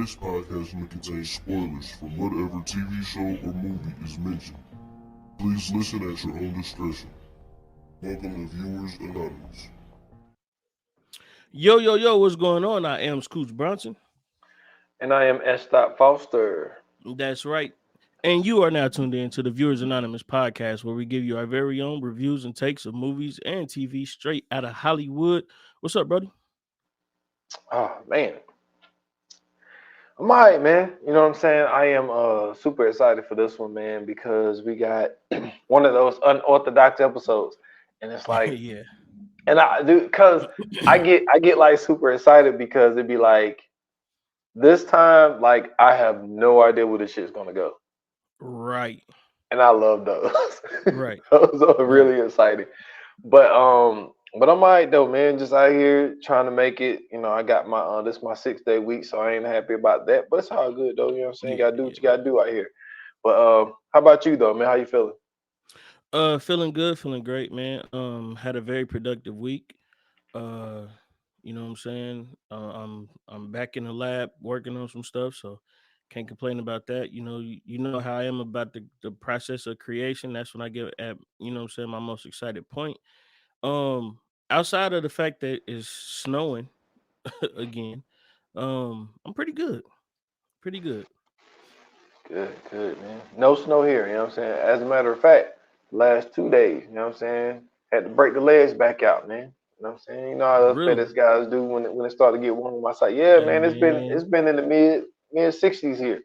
This podcast may contain spoilers from whatever TV show or movie is mentioned. Please listen at your own discretion. Welcome to Viewers Anonymous. Yo, what's going on? I am Scooch Bronson. And I am S. Foster. That's right. And you are now tuned in to the Viewers Anonymous podcast, where we give you our very own reviews and takes of movies and TV straight out of Hollywood. What's up, brother? Oh, man. I'm all right, man. You know what I'm saying? I am super excited for this one, man, because we got one of those unorthodox episodes. And it's like, yeah. And I do, because I get like super excited because it'd be like, this time, like, I have no idea where this shit's gonna go. Right. And I love those. Right. Those are really exciting. But I'm all right though, man. Just out here trying to make it. You know, I got my this is my 6-day week, so I ain't happy about that. But it's all good though. You know what I'm saying? You gotta do what you gotta do out here. But how about you though, man? How you feeling? Feeling good, feeling great, man. Had a very productive week. You know what I'm saying? I'm back in the lab working on some stuff, so can't complain about that. You know how I am about the process of creation. That's when I get at, you know what I'm saying, my most excited point. Outside of the fact that it's snowing again, I'm pretty good. Pretty good. Good, man. No snow here. You know what I'm saying? As a matter of fact, last 2 days. You know what I'm saying? Had to break the legs back out, man. You know what I'm saying? You know how those Really? FedEx guys do when it start to get warm on my side. Yeah, Hey, man. It's been in the mid 60s here.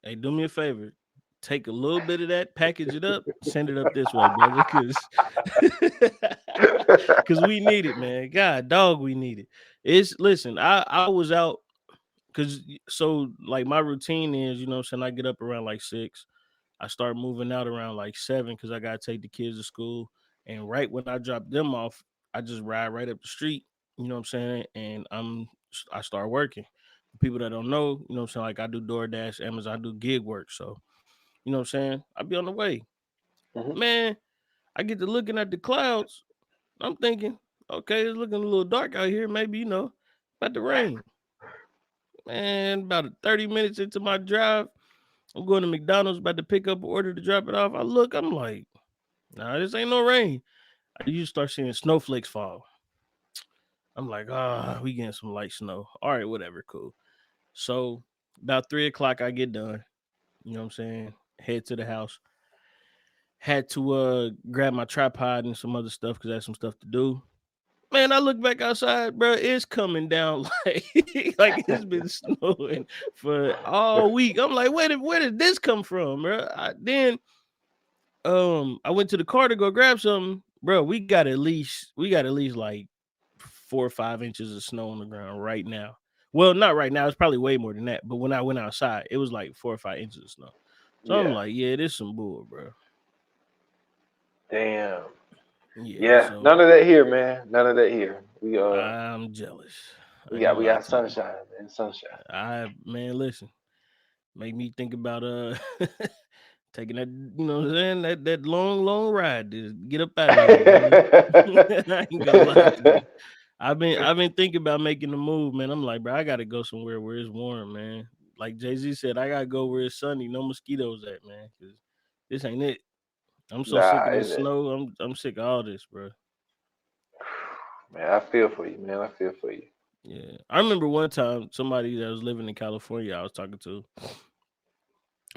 Hey, do me a favor. Take a little bit of that, package it up, send it up this way, brother, because we need it, man. God, dog, we need it. Listen, I was out because like my routine is, you know what I'm saying, I get up around like 6. I start moving out around like 7 because I gotta take the kids to school. And right when I drop them off, I just ride right up the street, you know what I'm saying, and I start working. For people that don't know, you know what I'm saying, like I do DoorDash, Amazon, I do gig work, so you know what I'm saying, I be on the way. Mhm. Man, I get to looking at the clouds. I'm thinking, okay, it's looking a little dark out here. Maybe, about to rain. Man, about 30 minutes into my drive, I'm going to McDonald's, about to pick up an order to drop it off. I look, I'm like, nah, this ain't no rain. You start seeing snowflakes fall. I'm like, we getting some light snow. All right, whatever, cool. So about 3:00, I get done. You know what I'm saying? Head to the house. Had to grab my tripod and some other stuff because I had some stuff to do. Man, I look back outside, bro. It's coming down like it's been snowing for all week. I'm like, where did this come from, bro? I went to the car to go grab something, bro. We got at least like 4 or 5 inches of snow on the ground right now. Well, not right now. It's probably way more than that. But when I went outside, it was like 4 or 5 inches of snow. So I'm like, yeah, this some bull, bro. Damn. Yeah. So none of that here, man. None of that here. I'm jealous. We got sunshine, man. Sunshine. Man, listen. Make me think about taking that, you know what I'm saying, that long ride to get up out of here. I ain't gonna lie to you. I've been thinking about making the move, man. I'm like, bro, I gotta go somewhere where it's warm, man. Like Jay-Z said, I gotta go where it's sunny, no mosquitoes at, man. Cause this ain't it. I'm so sick of this snow. I'm sick of all this, bro. Man, I feel for you, man. I feel for you. Yeah. I remember one time somebody that was living in California, I was talking to,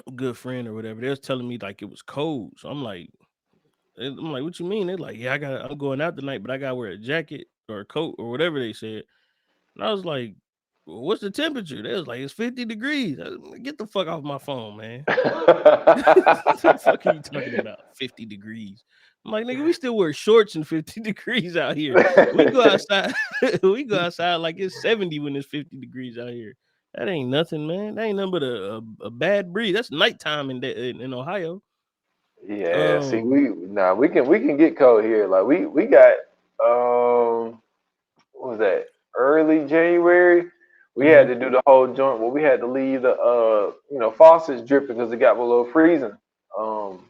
a good friend or whatever, they was telling me like it was cold. So I'm like, what you mean? They're like, yeah, I'm going out tonight, but I gotta wear a jacket or a coat or whatever they said. And I was like, well, what's the temperature? They was like, it's 50 degrees. Get the fuck off my phone, man. What the fuck are you talking about? 50 degrees. I'm like, nigga, we still wear shorts and 50 degrees out here. We go outside. We go outside like it's 70 when it's 50 degrees out here. That ain't nothing, man. That ain't nothing but a bad breeze. That's nighttime in Ohio. Yeah, see, we can get cold here. Like we got what was that? Early January. We had to do the whole joint where we had to leave the faucets dripping because it got below freezing. About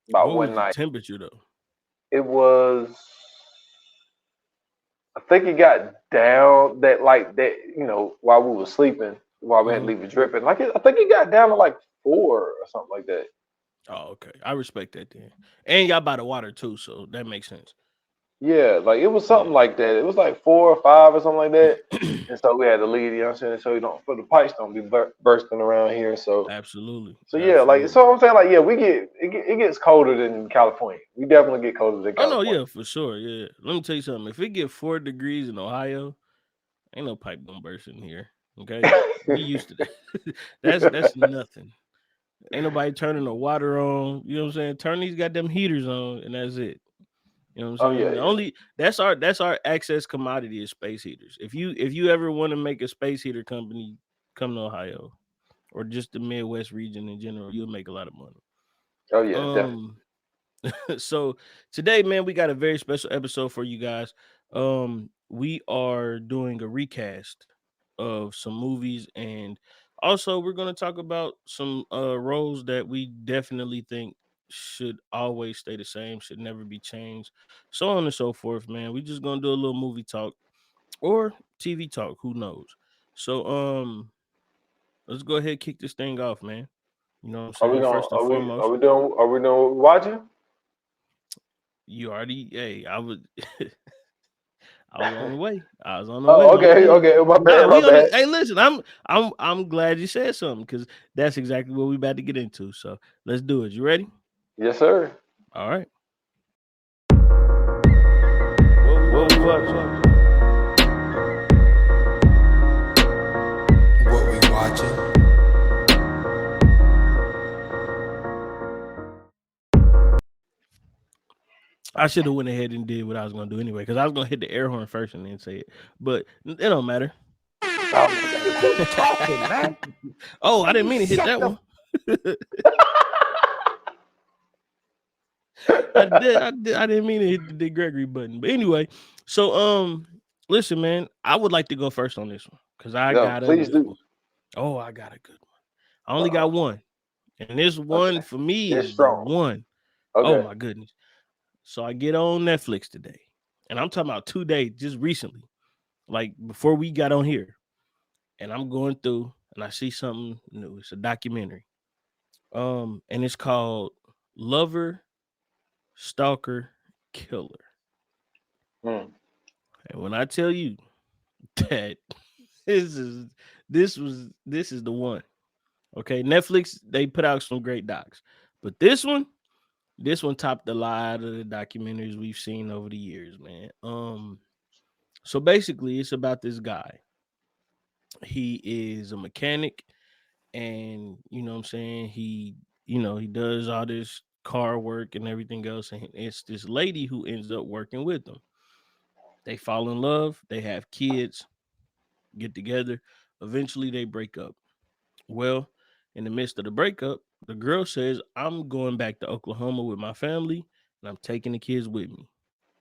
what one was night. The temperature though? It was, I think it got down that while we were sleeping. Why we had to Uh-huh. leave it dripping. I think it got down to like 4 or something like that. Oh, okay. I respect that then. And y'all by the water too, so that makes sense. Yeah, like it was Yeah. something like that. It was like 4 or 5 or something like that. And so we had to leave, you know what I'm saying? So you don't, for the pipes don't be bursting around here. Absolutely. So yeah, like Absolutely. so I'm saying like yeah, it gets colder than California. We definitely get colder than Oh no, California. yeah, for sure. Yeah. Let me tell you something. If it get 4 degrees in Ohio, ain't no pipe gonna burst in here. Okay. We used to that. That's nothing. Ain't nobody turning the water on. You know what I'm saying? Turn these goddamn heaters on, and that's it. You know what I'm Oh yeah, saying? The yeah. only that's our access commodity is space heaters. If you ever want to make a space heater company, come to Ohio or just the Midwest region in general, you'll make a lot of money. Oh yeah, definitely. Um, so today, man, we got a very special episode for you guys. We are doing a recast of some movies, and also we're going to talk about some roles that we definitely think should always stay the same, should never be changed, so on and so forth. Man, we just gonna do a little movie talk or TV talk, who knows? So, let's go ahead and kick this thing off, man. You know what I'm Are we saying? gonna First and foremost, are we doing watching? you already, hey, I was. I was on the way. I was on the way. Oh, Don't okay, leave. okay. My Nah, bad, my we on bad. it. Hey, listen, I'm glad you said something because that's exactly what we about to get into. So let's do it. You ready? Yes, sir. All right. What we What we watching? watching? What we watching? I should have went ahead and did what I was gonna do anyway because I was gonna hit the air horn first and then say it, but it don't matter. Oh, Nigga, you keep talking, man. Oh, I Man, didn't you mean to hit shut that the one. I didn't mean to hit the Dick Gregory button. But anyway, so listen, man, I would like to go first on this one because I yeah, got a please good do. one. Oh, I got a good one. I only got Uh-oh. one. And this Okay. one for me It's is the strong. one. Oh Okay. my goodness. So I get on Netflix today. And I'm talking about 2 days, just recently, like before we got on here. And I'm going through and I see something new. It's a documentary. And it's called Lover, Stalker, Killer. Hmm. And when I tell you that this is this is the one. Okay. Netflix, they put out some great docs. But this one topped a lot of the documentaries we've seen over the years, man. So basically it's about this guy. He is a mechanic and you know what I'm saying, he does all this car work and everything else, and it's this lady who ends up working with him. They fall in love, they have kids, get together, eventually they break up. Well, in the midst of the breakup, the girl says, I'm going back to Oklahoma with my family and I'm taking the kids with me.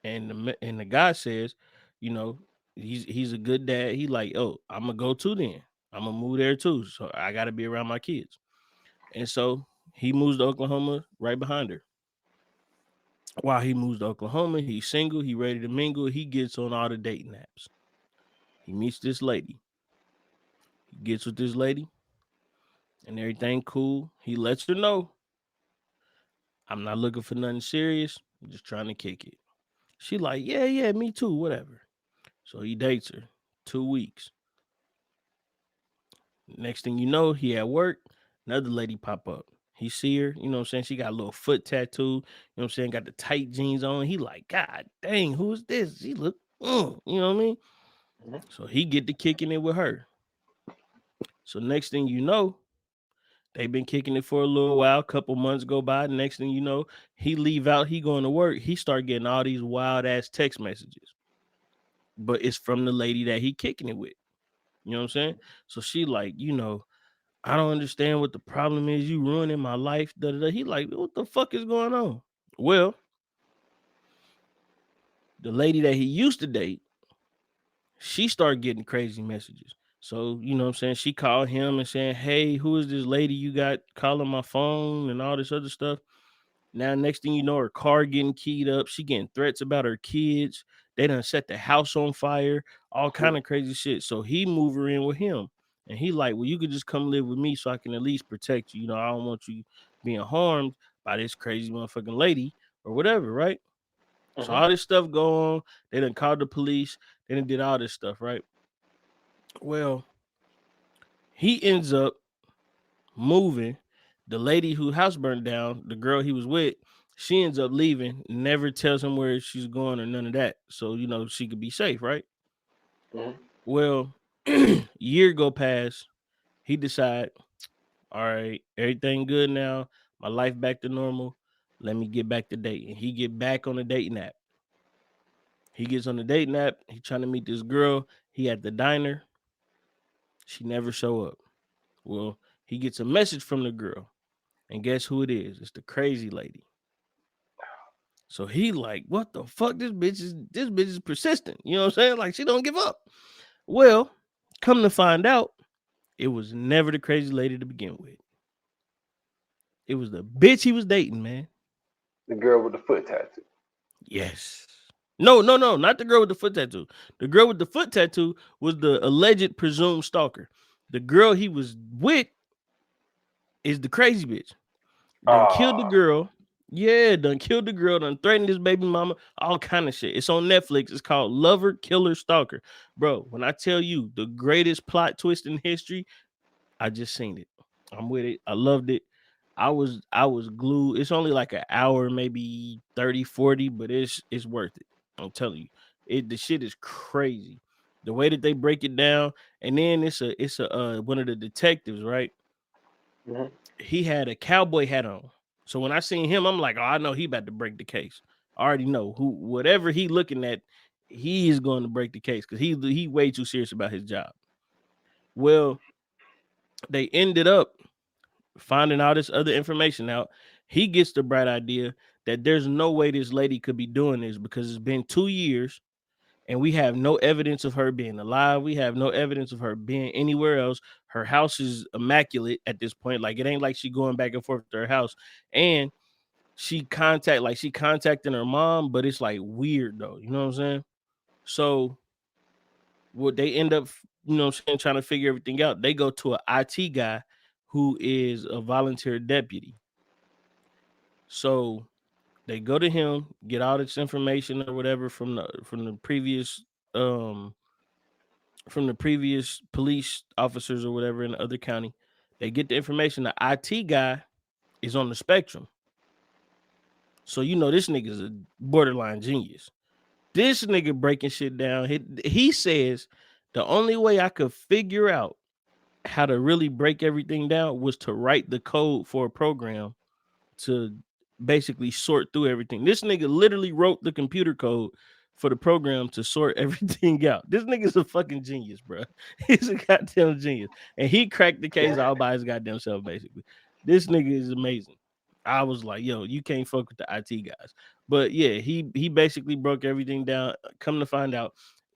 And the guy says, you know, he's a good dad. He like, oh, I'm gonna go too then. I'm gonna move there too. So I gotta be around my kids. And so he moves to Oklahoma right behind her. While he moves to Oklahoma, he's single, he ready to mingle, he gets on all the dating apps. He meets this lady. He gets with this lady and everything cool. He lets her know, I'm not looking for nothing serious. I'm just trying to kick it. She like, yeah, yeah, me too, whatever. So he dates her 2 weeks. Next thing you know, he at work, another lady pop up. He see her, you know what I'm saying? She got a little foot tattoo, you know what I'm saying? Got the tight jeans on. He like, God dang, who is this? She look, you know what I mean? Mhm. So he get to kicking it with her. So next thing you know, they've been kicking it for a little while. Couple months go by. Next thing you know, he leave out. He going to work. He start getting all these wild ass text messages, but it's from the lady that he kicking it with. You know what I'm saying? So she like, I don't understand what the problem is. You ruining my life. Da, da, da. He like, what the fuck is going on? Well, the lady that he used to date, she started getting crazy messages. So, you know what I'm saying? She called him and saying, hey, who is this lady you got calling my phone and all this other stuff? Now, next thing you know, her car getting keyed up. She getting threats about her kids. They done set the house on fire. All kind of crazy shit. So he move her in with him. And he like, well, you could just come live with me so I can at least protect you. You know, I don't want you being harmed by this crazy motherfucking lady or whatever, right? So all this stuff go on. They done called the police. They done did all this stuff, right? Well, he ends up moving. The lady whose house burned down, the girl he was with, she ends up leaving, never tells him where she's going or none of that. So, you know, she could be safe, right? Well, year go past. He decide, all right, everything good now. My life back to normal. Let me get back to dating. He get back on the dating app. He gets on the dating app. He trying to meet this girl. He at the diner. She never show up. Well, he gets a message from the girl. And guess who it is? It's the crazy lady. So he like, what the fuck? This bitch is persistent. You know what I'm saying? Like she don't give up. Well, come to find out, it was never the crazy lady to begin with. It was the bitch he was dating, man. The girl with the foot tattoo. Yes. No, not the girl with the foot tattoo. The girl with the foot tattoo was the alleged presumed stalker. The girl he was with is the crazy bitch. Done killed the girl. Yeah, done killed the girl, done threatened his baby mama, all kind of shit. It's on Netflix. It's called Lover, Killer, Stalker. Bro, when I tell you the greatest plot twist in history, I just seen it. I'm with it. I loved it. I was glued. It's only like an hour, maybe 30, 40, but it's worth it. I'm telling you. The shit is crazy. The way that they break it down, and then it's a one of the detectives, right? He had a cowboy hat on. So when I seen him, I'm like, oh, I know he about to break the case. I already know whatever he looking at, he is going to break the case because he way too serious about his job. Well, they ended up finding all this other information out. He gets the bright idea that there's no way this lady could be doing this because it's been 2 years and we have no evidence of her being alive. We have no evidence of her being anywhere else. Her house is immaculate at this point. Like it ain't like she going back and forth to her house. And she contacting her mom, but it's like weird though. You know what I'm saying? So what they end up, you know what I'm saying, trying to figure everything out. They go to an IT guy who is a volunteer deputy. So they go to him, get all this information or whatever from the previous police officers or whatever in the other county. They get the information. The IT guy is on the spectrum. So you know this nigga's a borderline genius. This nigga breaking shit down. He says the only way I could figure out how to really break everything down was to write the code for a program to basically sort through everything. This nigga literally wrote the computer code for the program to sort everything out. This nigga's a fucking genius, bro. He's a goddamn genius. And he cracked the case all by his goddamn self, basically. This nigga is amazing. I was like, yo, you can't fuck with the IT guys. But yeah, he basically broke everything down. Come to find out,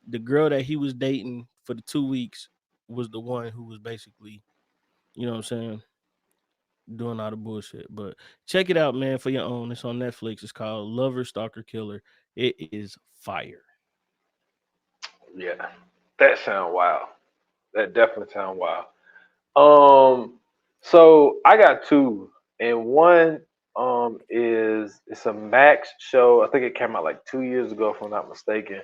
the girl that he was dating for the 2 weeks was the one who was basically, you know what I'm saying, doing all the bullshit. But check it out, man, for your own. It's on Netflix. It's called Lover, Stalker, Killer. It is fire. Yeah, that sound wild. That definitely sound wild. So I got two, and one it's a Max show. I think it came out like 2 years ago, if I'm not mistaken.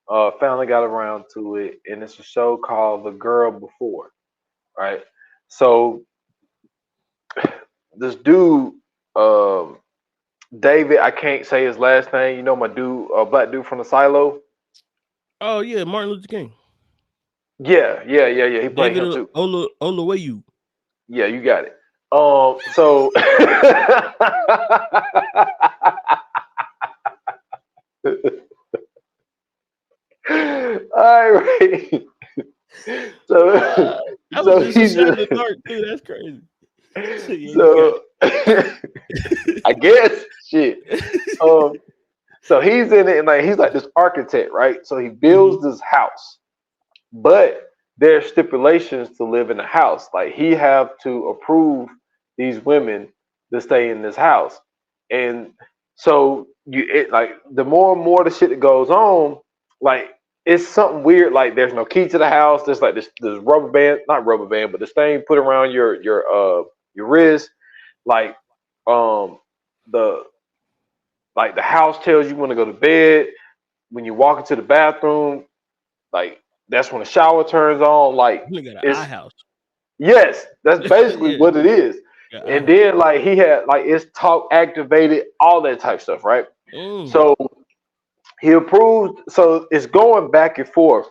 Finally got around to it, and it's a show called The Girl Before. Right. So this dude, David, I can't say his last name. You know my dude, black dude from the Silo. Oh yeah, Martin Luther King. Yeah. He played David him too. Olawayu. Yeah, you got it. So all right. So That so was just a he's shot in the dark too. That's crazy. so I guess shit. So he's in it and like he's like this architect, right? So he builds this house, but there's stipulations to live in the house. Like he have to approve these women to stay in this house, and so like the more and more the shit that goes on, like it's something weird. Like there's no key to the house. There's like this rubber band, not rubber band, but this thing put around your wrist. Like the the house tells you when to go to bed. When you walk into the bathroom, like that's when the shower turns on. Like You got an it's eye house. yes, that's basically Yeah, what it is. your eye And house. then like he had like it's talk activated, all that type stuff, right? Mm. So he approved. So it's going back and forth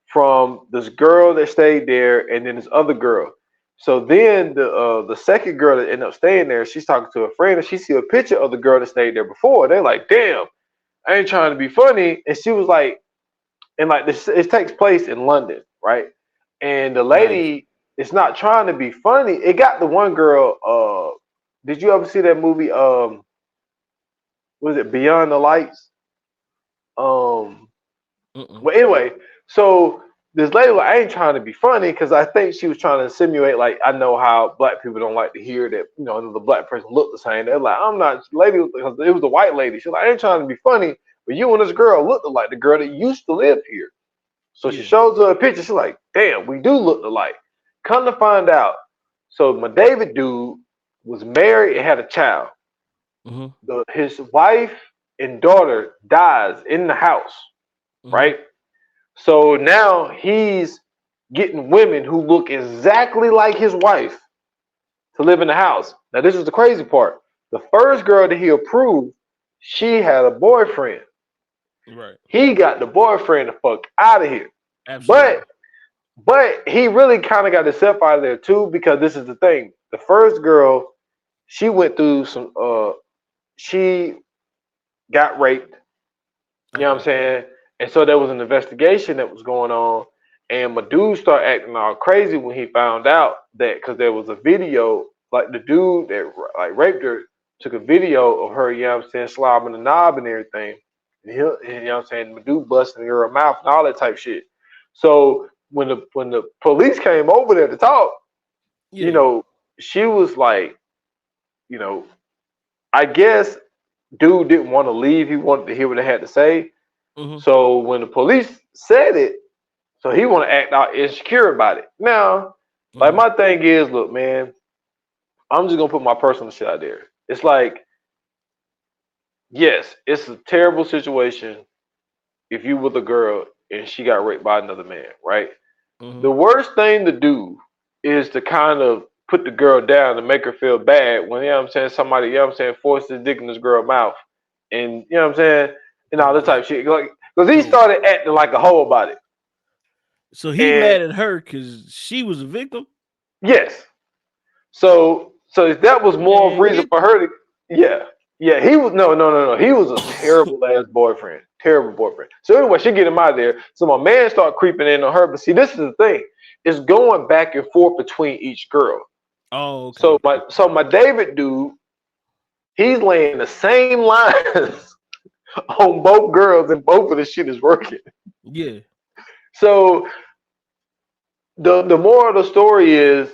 from this girl that stayed there and then this other girl. So then the second girl that ended up staying there, she's talking to a friend and she see a picture of the girl that stayed there before. They're like, damn, I ain't trying to be funny. And she was like, and like this, it takes place in London, right? And the Nice. lady is not trying to be funny. It got the one girl. Did you ever see that movie? Was it Beyond the Lights? Um, Mm-mm. well, anyway, so this lady, like, I ain't trying to be funny because I think she was trying to simulate, like, I know how black people don't like to hear that, the black person look the same. They're like, I'm not, lady, because it was a white lady. She's like, I ain't trying to be funny, but you and this girl look like the girl that used to live here. So she Yeah. shows her a picture. She's like, damn, we do look alike. Come to find out, so my David dude was married and had a child. Mm-hmm. His wife and daughter dies in the house, Mm-hmm. right? So now he's getting women who look exactly like his wife to live in the house. Now this is the crazy part. The first girl that he approved, she had a boyfriend. Right. He got the boyfriend the fuck out of here. Absolutely. But he really kind of got himself out of there too, because this is the thing. The first girl, she went through some she got raped. You know what I'm Okay. saying? And so there was an investigation that was going on, and my dude started acting all crazy when he found out that because there was a video, like the dude that like raped her took a video of her, you know what I'm saying, slobbing the knob and everything. And he, you know what I'm saying, the dude busting her mouth and all that type shit. So when the police came over there to talk, you Yeah. know, she was like, you know, I guess dude didn't want to leave. He wanted to hear what they had to say. Mm-hmm. So when the police said it, so he want to act out insecure about it. Now, like Mm-hmm. my thing is, look, man, I'm just gonna put my personal shit out there. It's like, yes, it's a terrible situation if you with a girl and she got raped by another man, right? Mm-hmm. The worst thing to do is to kind of put the girl down and make her feel bad when, you know what I'm saying, somebody, you know what I'm saying, forced his dick in this girl's mouth and, you know what I'm saying, and all Oh this yeah. type of shit. Like, because he So started acting like a hoe about it. so he And mad at her because she was a victim. yes, so that was more of Man, reason get for her to, yeah. Yeah, he was no. He was a terrible ass boyfriend. Terrible boyfriend. So anyway, she get him out of there. So my man start creeping in on her. But see, this is the thing. It's going back and forth between each girl. Oh, So okay. my David dude, he's laying the same lines on both girls, and both of the shit is working. Yeah. So the moral of the story is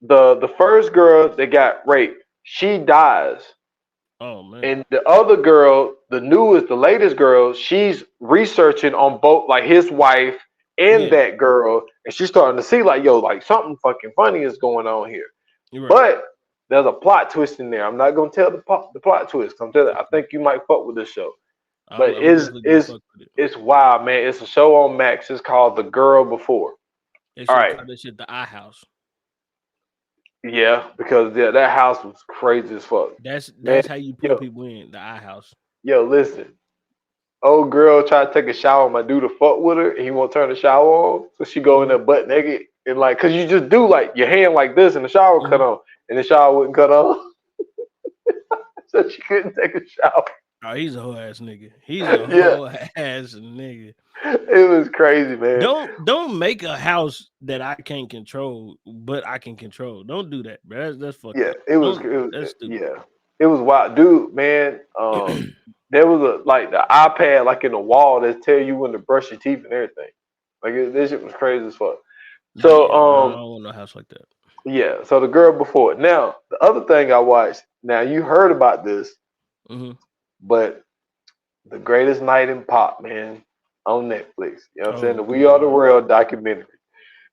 the first girl that got raped, she dies. Oh man. And the other girl, the latest girl, she's researching on both like his wife and Yeah. that girl, and she's starting to see like, yo, like something fucking funny is going on here. You're right. But there's a plot twist in there. I'm not gonna tell the plot twist. I think you might fuck with this show. But I'm definitely gonna fuck with it. it's wild, man. It's a show on Max. It's called The Girl Before. They All should right. call that shit the eye house. Yeah, because yeah, that house was crazy as fuck. Man, That's how you pull yo, people in the eye house. listen. Old girl tried to take a shower. My dude to fuck with her, and he won't turn the shower on. So she go in Mm-hmm. there butt naked and like, cause you just do like your hand like this, and the shower cut Mm-hmm. on, and the shower wouldn't cut on, so she couldn't take a shower. Oh, he's a whole ass nigga. He's a Yeah, whole ass nigga. it was crazy, man. Don't make a house that I can't control, but I can control. Don't do that, bro. That's fucked Yeah, up. it was, Don't. That's stupid. yeah, it was wild, dude, man. There was a like the iPad like in the wall that tell you when to brush your teeth and everything. Like this shit was crazy as fuck. So Yeah, no, I don't want no house like that. yeah, so the girl before it. Now the other thing I watched. Now you heard about this, Mm-hmm. but the greatest night in pop, man. on Netflix. You know what I'm saying? The Oh, We Are the God. World documentary.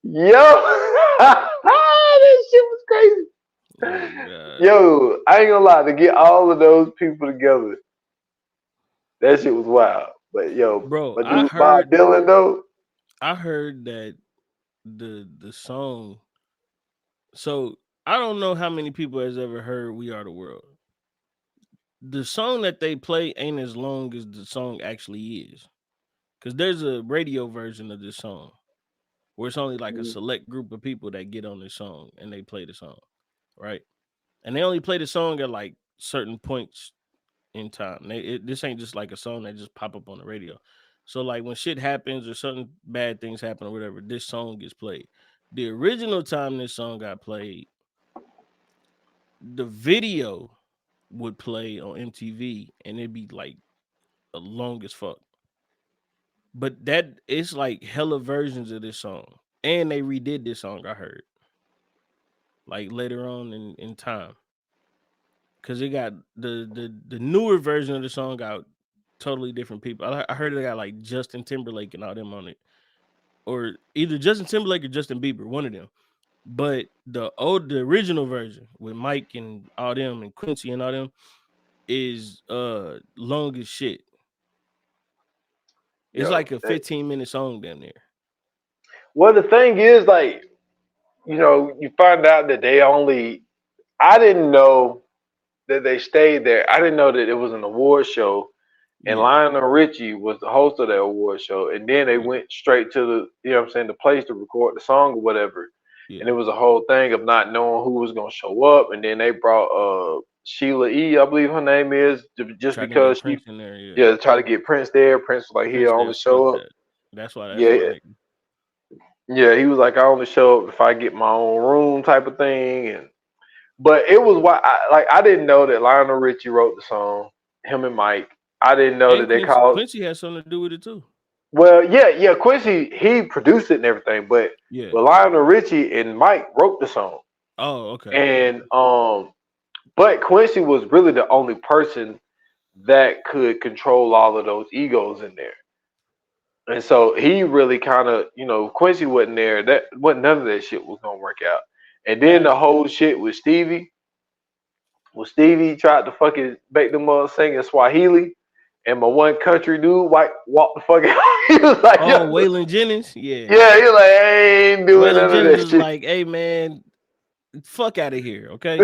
Yo, this shit was crazy. Oh, God. Yo, I ain't gonna lie, to get all of those people together, that shit was wild. But yo, Bro, my dude Bob Dylan though, I heard that the song. So I don't know how many people has ever heard "We Are the World." The song that they play ain't as long as the song actually is, because there's a radio version of this song where it's only like a select group of people that get on this song and they play the song, right? And they only play the song at like certain points in time. This ain't just like a song that just pop up on the radio. So like when shit happens or something bad things happen or whatever, this song gets played. The original time this song got played, the video would play on MTV and it'd be like the long as fuck. But that it's like hella versions of this song. And they redid this song, I heard. Like later on in time. Cause it got the newer version of the song got totally different people. I heard it got like Justin Timberlake and all them on it. Or either Justin Timberlake or Justin Bieber, one of them. But the original version with Mike and all them and Quincy and all them is long as shit. It's yo, like a 15-minute song down there. well, the thing is, like, you know, you find out that I didn't know that they stayed there. I didn't know that it was an award show and Yeah. Lionel Richie was the host of that award show. And then they went straight to the, you know what I'm saying, the place to record the song or whatever. Yeah. And it was a whole thing of not knowing who was going to show up. And then they brought Sheila E., I believe her name is, just Tried to get because she, Prince in there, yeah. try to get Prince there. Prince was like, Prince here, I only said, fuck show up. that. That's why Yeah. Yeah, he was like, I only show up if I get my own room type of thing. But it was why I didn't know that Lionel Richie wrote the song, him and Mike. I didn't know that they called Quincy had something to do with it too. Well, yeah, Quincy, he produced it and everything, but Lionel Richie and Mike wrote the song. Oh, okay. And but Quincy was really the only person that could control all of those egos in there. And so he really kind of, Quincy wasn't there. That wasn't none of that shit was gonna work out. And then the whole shit with Stevie. Well, Stevie tried to fucking make them singing Swahili, and my one country dude walked the fuck out. He was like, Waylon Jennings, yeah, he was like, I ain't doing none of that shit. Like, hey man, fuck out of here, okay?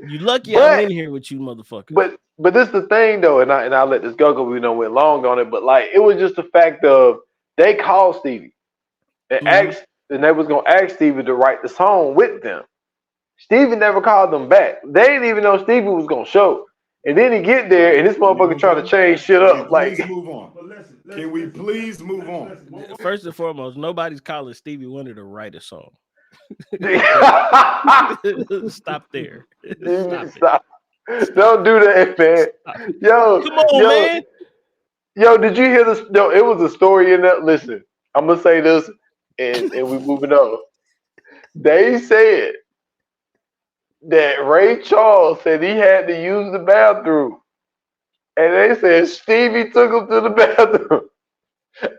You lucky I'm in here with you, motherfucker. But this is the thing though, and I'll let this go because we went long on it. But like, it was just the fact of they called Stevie and asked, and they was gonna ask Stevie to write the song with them. Stevie never called them back. They didn't even know Stevie was gonna show. And then he get there, and this motherfucker trying to change shit up. Please move on. Can we please move on? First and foremost, nobody's calling Stevie Wonder to write a song. Stop there. Stop. Don't do that, man. Yo, come on, man. Yo, did you hear this? No, it was a story in that. Listen, I'm gonna say this, and we moving on. They said that Ray Charles said he had to use the bathroom. And they said Stevie took him to the bathroom.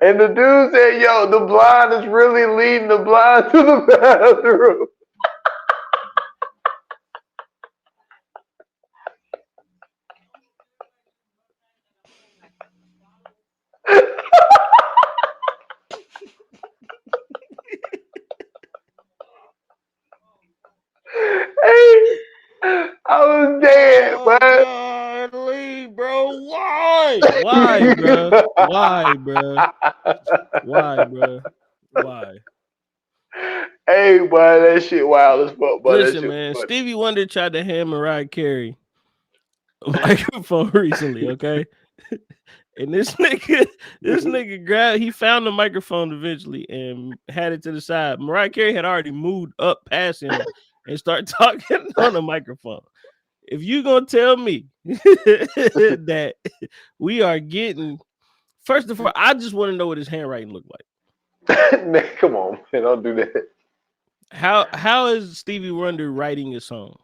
And the dude said, yo, the blind is really leading the blind to the bathroom. I was dead, man. Golly, bro, why? Why, bro? Why, bro? Why, bro? Why? Hey, boy, that shit wild as fuck, boy. Listen, man, Stevie Wonder tried to hand Mariah Carey a microphone recently, okay? And this nigga grabbed, he found the microphone eventually and had it to the side. Mariah Carey had already moved up past him and started talking on the microphone. If you gonna tell me that we are getting, first of all, I just want to know what his handwriting looked like. Man, come on, man, don't do that. How is Stevie Wonder writing a song?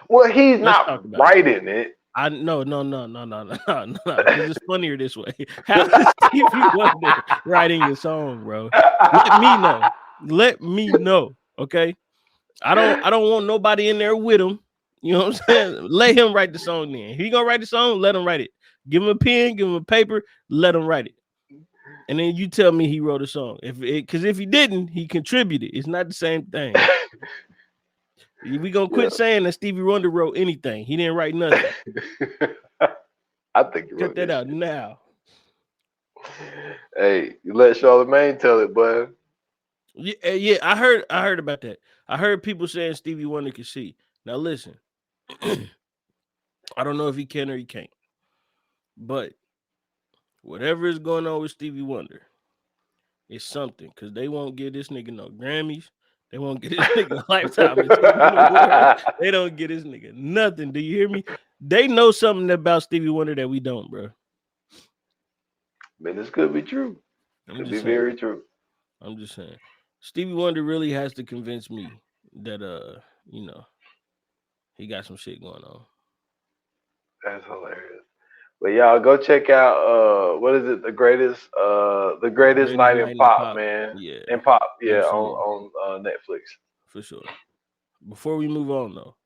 Well, he's not writing it. No, because it's funnier this way. How is Stevie Wonder writing your song, bro? Let me know. Let me know. Okay. I don't want nobody in there with him. You know what I'm saying? Let him write the song then. If he gonna write the song, let him write it. Give him a pen, give him a paper, let him write it. And then you tell me he wrote a song. Because if he didn't, he contributed. It's not the same thing. We gonna quit saying that Stevie Wonder wrote anything. He didn't write nothing. I think you Cut wrote that out shit. now. Hey, you let Charlamagne tell it, bud. Yeah, I heard about that. I heard people saying Stevie Wonder can see. Now listen, I don't know if he can or he can't, but whatever is going on with Stevie Wonder, it's something because they won't give this nigga no Grammys. They won't get this nigga Lifetime Achievement Award. They don't get this nigga nothing. Do you hear me? They know something about Stevie Wonder that we don't, bro. Man, this could be true. I'm Could be just saying. very true. I'm just saying. Stevie Wonder really has to convince me that he got some shit going on. That's hilarious. But y'all go check out what is it? The greatest night in pop, man. Yeah, In pop, yeah, absolutely. on Netflix. For sure. Before we move on though,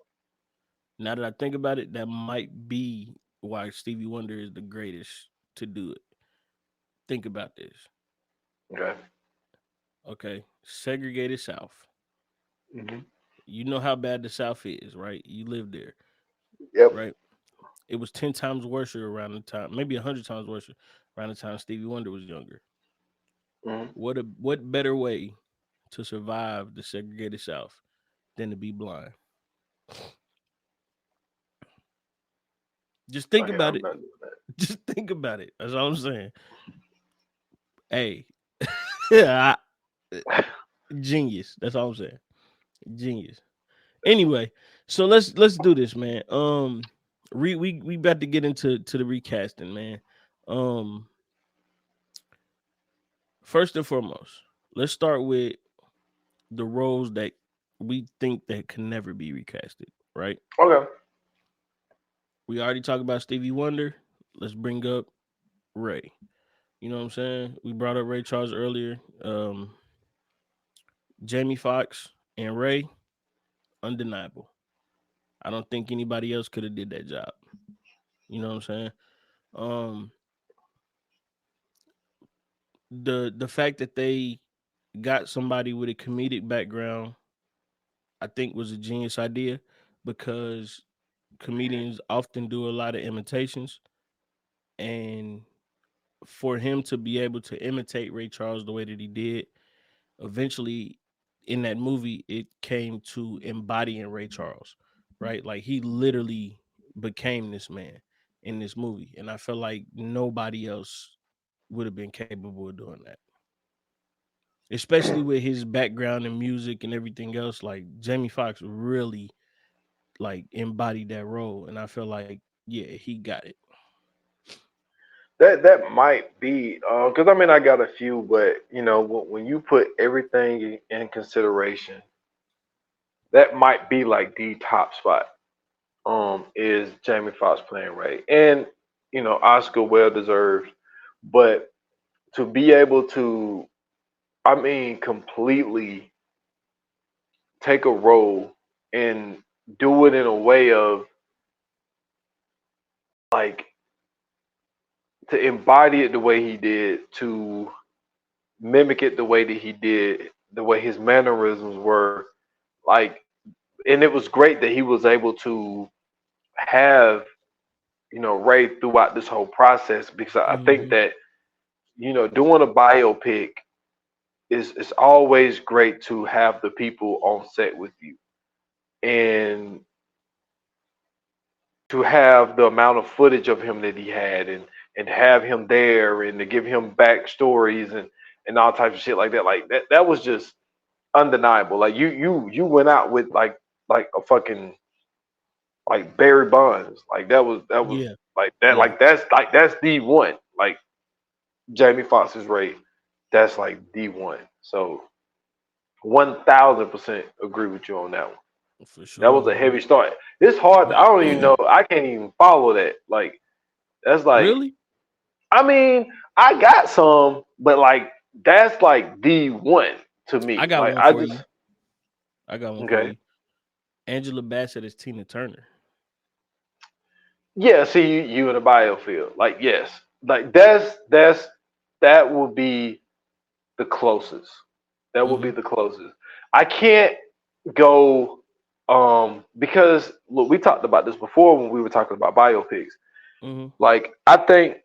now that I think about it, that might be why Stevie Wonder is the greatest to do it. Think about this. Okay. Okay. Segregated South. Mm-hmm. You know how bad the South is, right? You live there, Yep. right? It was 10 times worse around the time, maybe 100 times worse around the time Stevie Wonder was younger. Mm-hmm. What better way to survive the segregated South than to be blind? Just think Okay, about I'm it. not doing that. Just think about it. That's all I'm saying. Hey, yeah, genius. That's all I'm saying. Genius. Anyway, so let's do this, man. We about to get into the recasting, man. First and foremost, let's start with the roles that we think that can never be recasted, right? Okay. We already talked about Stevie Wonder. Let's bring up Ray. You know what I'm saying? We brought up Ray Charles earlier. Jamie Foxx and Ray, undeniable. I don't think anybody else could have did that job. You know what I'm saying? Um, the fact that they got somebody with a comedic background, I think was a genius idea because comedians often do a lot of imitations, and for him to be able to imitate Ray Charles the way that he did, eventually in that movie it came to embodying Ray Charles, right? Like he literally became this man in this movie, and I feel like nobody else would have been capable of doing that, especially with his background in music and everything else. Like Jamie Foxx really like embodied that role, and I feel like yeah, he got it. That might be because I mean I got a few, but you know when you put everything in consideration, that might be like the top spot. Is Jamie Foxx playing Ray, and you know Oscar well deserved, but to be able to, I mean, completely take a role and do it in a way of like to embody it the way he did, to mimic it the way that he did, the way his mannerisms were, like, and it was great that he was able to have, you know, Ray throughout this whole process because I think Hmm. that, you know, doing a biopic is it's always great to have the people on set with you and to have the amount of footage of him that he had and have him there and to give him backstories and all types of shit like that. Like that was just undeniable. Like you went out with like a fucking like Barry Bonds. Like that was Yeah, like that yeah. like that's the one. Like Jamie Foxx's Ray, that's like the one. So 1000% agree with you on that one. For That was sure, a man. heavy start. It's hard. I don't even know. I can't even follow that. Like that's like. Really? I mean, I got some, but like that's like the one to I me. got Like one I for just you. I got one for okay. you. Angela Bassett is Tina Turner. Yeah, see you in the biofield. Like yes, like that would be the closest. That would Mm-hmm. be the closest. I can't go because look, we talked about this before when we were talking about biopics. Mm-hmm. Like I think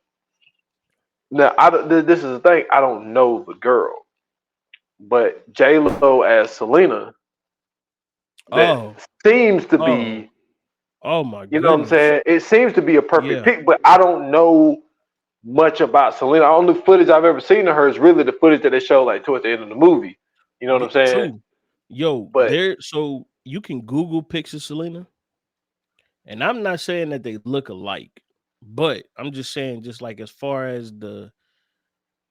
now this is the thing. I don't know the girl, but J Lo as Selena that Oh, seems to oh, be, oh my you know what I'm goodness. saying? It seems to be a perfect Yeah. pick, but I don't know much about Selena. The only footage I've ever seen of her is really the footage that they show like towards the end of the movie. You know what I'm saying? True. Yo, But so you can Google pictures Selena, and I'm not saying that they look alike, but I'm just saying, just like as far as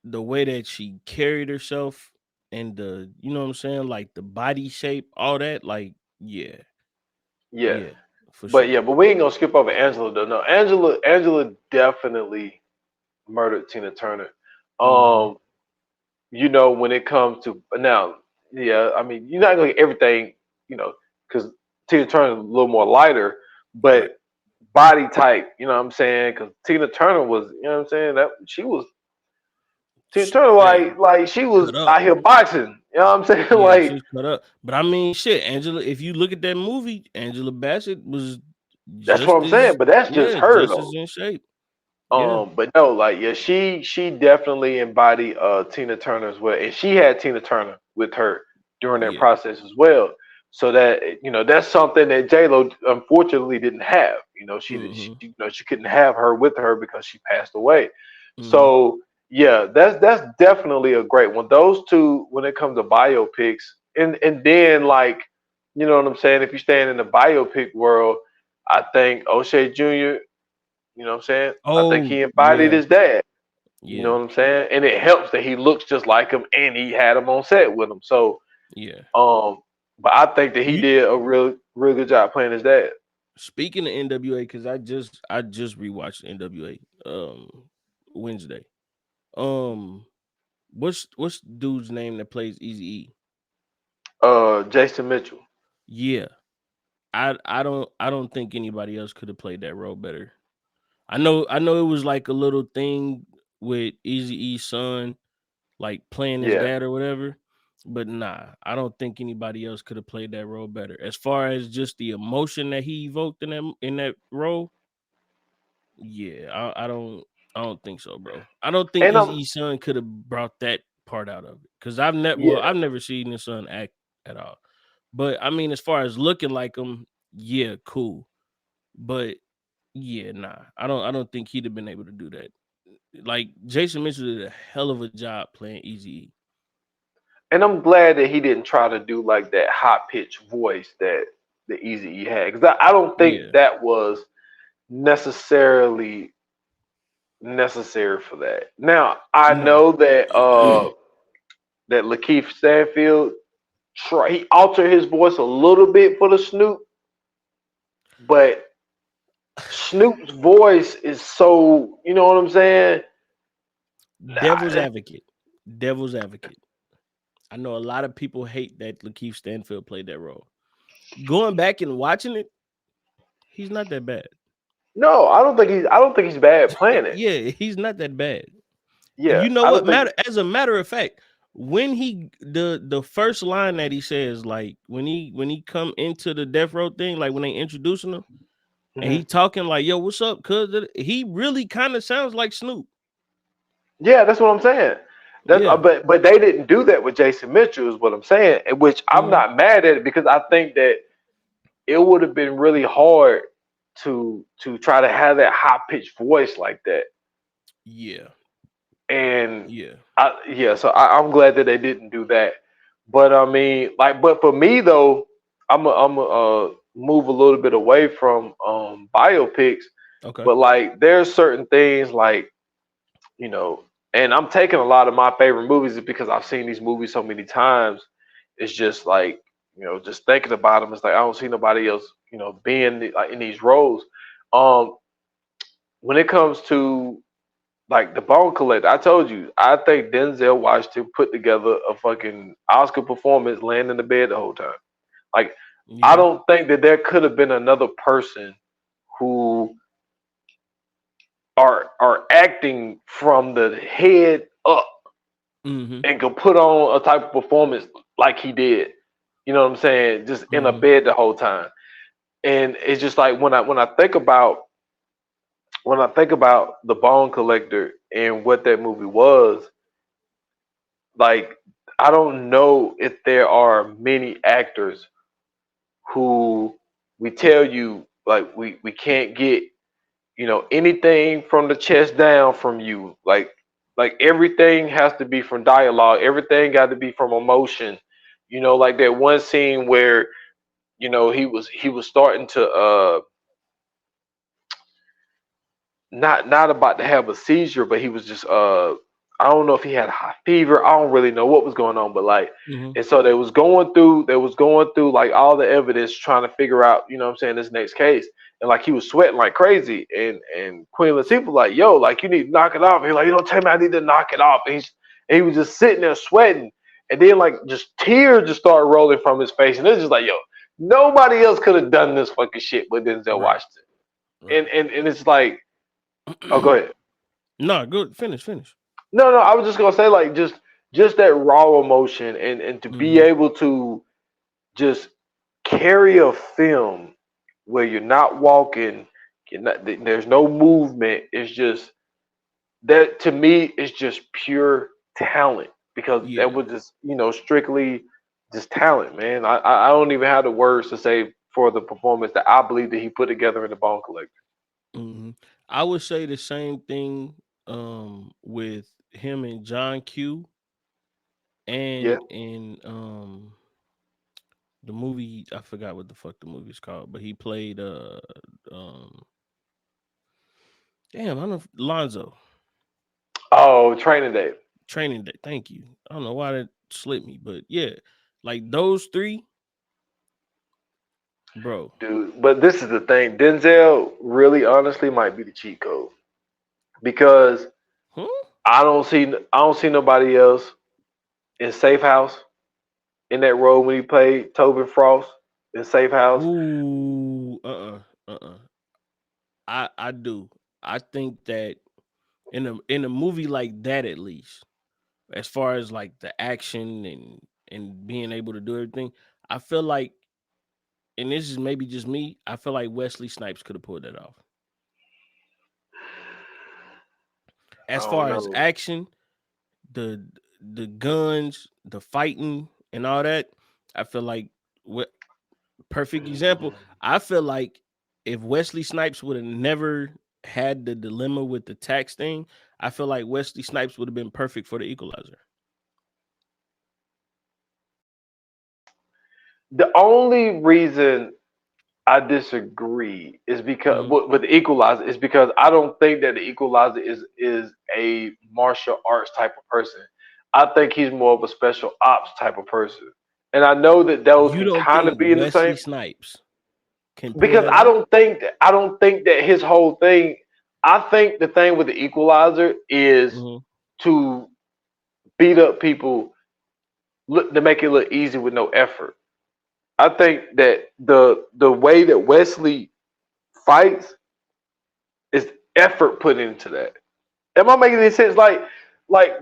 the way that she carried herself and the, you know what I'm saying, like the body shape, all that, like, yeah, yeah, yeah, for sure. but we ain't gonna skip over Angela though. No, Angela definitely murdered Tina Turner. Mm-hmm. Um, you know, when it comes to now, yeah, I mean, you're not gonna get everything, you know, because Tina Turner is a little more lighter, Right. but body type, you know what I'm saying? Because Tina Turner was, you know what I'm saying, that she was Tina Turner Hey, like she was cut up. out here boxing, you know what I'm saying? Yeah, Like she's cut up. But I mean, shit, Angela, if you look at that movie, Angela Bassett was that's what just I'm saying, as, but that's just yeah, her just though. as in shape. Yeah, But no, like yeah, she definitely embodied Tina Turner as well, and she had Tina Turner with her during that yeah. process as well. So that you know that's something that J Lo unfortunately didn't have. You know Mm-hmm. you know she couldn't have her with her because she passed away. Mm-hmm. So yeah, that's definitely a great one. Those two when it comes to biopics, and then like you know what I'm saying. If you stand in the biopic world, I think O'Shea Jr. You know what I'm saying? I think Oh, he embodied yeah, his dad. You know yeah, what I'm saying? And it helps that he looks just like him and he had him on set with him. So, yeah. um, but I think that he You did a real good job playing his dad. speaking of NWA, because I just rewatched NWA Wednesday. Um, what's dude's name that plays Easy E? Jason Mitchell. Yeah, I don't think anybody else could have played that role better. I know it was like a little thing with Easy E's son, like playing his Yeah. dad or whatever. But nah, I don't think anybody else could have played that role better. As far as just the emotion that he evoked in that role, yeah, I don't think so, bro. I don't think And Easy E's son could have brought that part out of it. Cause yeah. I've never seen his son act at all. But I mean, as far as looking like him, yeah, cool. But yeah, nah. I don't think he'd have been able to do that. Like Jason Mitchell did a hell of a job playing Easy. And I'm glad that he didn't try to do like that high pitched voice that the Easy E had. Because I don't think Yeah. that was necessarily necessary for that. Now, I No. know that Lakeith Stanfield he altered his voice a little bit for the Snoop, but Snoop's voice is so you know what I'm saying? Devil's Nah, advocate. Devil's advocate. I know a lot of people hate that Lakeith Stanfield played that role. Going back and watching it, he's not that bad. no, I don't think he's bad playing it. Yeah, he's not that bad. Yeah, You know I what don't think matter? As a matter of fact, when he the first line that he says, like when he come into the death row thing, like when they introducing him, and he mhm. talking like, "Yo, what's up?" Cause he really kind of sounds like Snoop. Yeah, that's what I'm saying. That's Yeah. but they didn't do that with Jason Mitchell is what I'm saying, and which I'm Mhm. not mad at it because I think that it would have been really hard to try to have that high pitched voice like that. Yeah. And Yeah. yeah, so I'm glad that they didn't do that. But I mean, like, but for me though, I'm move a little bit away from biopics. Okay. But like, there's certain things like you know, and I'm taking a lot of my favorite movies is because I've seen these movies so many times. It's just like just thinking about him, it's like I don't see nobody else, being like in these roles. Um, when it comes to like the Bone Collector, I told you, I think Denzel Washington put together a fucking Oscar performance, laying in the bed the whole time. Like, I Yeah. don't think that there could have been another person who are acting from the head up Mm-hmm. and could put on a type of performance like he did. You know what I'm saying? Just in a Mm-hmm. bed the whole time. And it's just like when I think about the Bone Collector and what that movie was, like I don't know if there are many actors who we tell you like we can't get anything from the chest down from you, like everything has to be from dialogue, everything got to be from emotion, like that one scene where he was starting to not about to have a seizure, but he was just I don't know if he had high fever. I don't really know what was going on, but like, Mm-hmm. and so they was going through like all the evidence trying to figure out, what I'm saying, this next case. And like he was sweating like crazy. And Queen Latifah like, yo, like you need to knock it off. He's like, tell me I need to knock it off. And he was just sitting there sweating. And then like just tears just started rolling from his face. And it's just like, yo, nobody else could have done this fucking shit but Denzel Right. Washington. Right. And it's like, oh, go ahead. No, good. Finish. No, I was just gonna say like just that raw emotion and to be Mm-hmm. able to just carry a film where you're not walking, there's no movement. It's just that to me is just pure talent because that Yeah. was just strictly just talent, man. I don't even have the words to say for the performance that I believe that he put together in the Bone Collector. Mm-hmm. I would say the same thing with him and John Q Yeah. and in the movie, I forgot what the fuck the movie's called, but he played um damn, I don't know, Lonzo. Oh, Training Day. Training Day. Thank you. I don't know why that slipped me, but yeah, like those three, bro. Dude, but this is the thing. Denzel really honestly might be the cheat code because Huh? I don't see nobody else in Safe House in that role when he played Tobin Frost in Safe House. Ooh, I do. I think that in a movie like that, at least, as far as like the action and being able to do everything, I feel like, and this is maybe just me, I feel like Wesley Snipes could have pulled that off. I As don't far as know. action, the the guns, the fighting, and all that, I feel like what perfect example. I feel like if Wesley Snipes would have never had the dilemma with the tax thing, I feel like Wesley Snipes would have been perfect for the Equalizer. The only reason I disagree is because Mm-hmm. with the Equalizer is because I don't think that the Equalizer is a martial arts type of person. I think he's more of a special ops type of person. And I know that those You can don't kind of think be in the Wesley same Snipes can pull because that I off? don't think that his whole thing. I think the thing with the Equalizer is Mm-hmm. to beat up people, look to make it look easy with no effort. I think that the way that Wesley fights is effort put into that. Am I making any sense? Like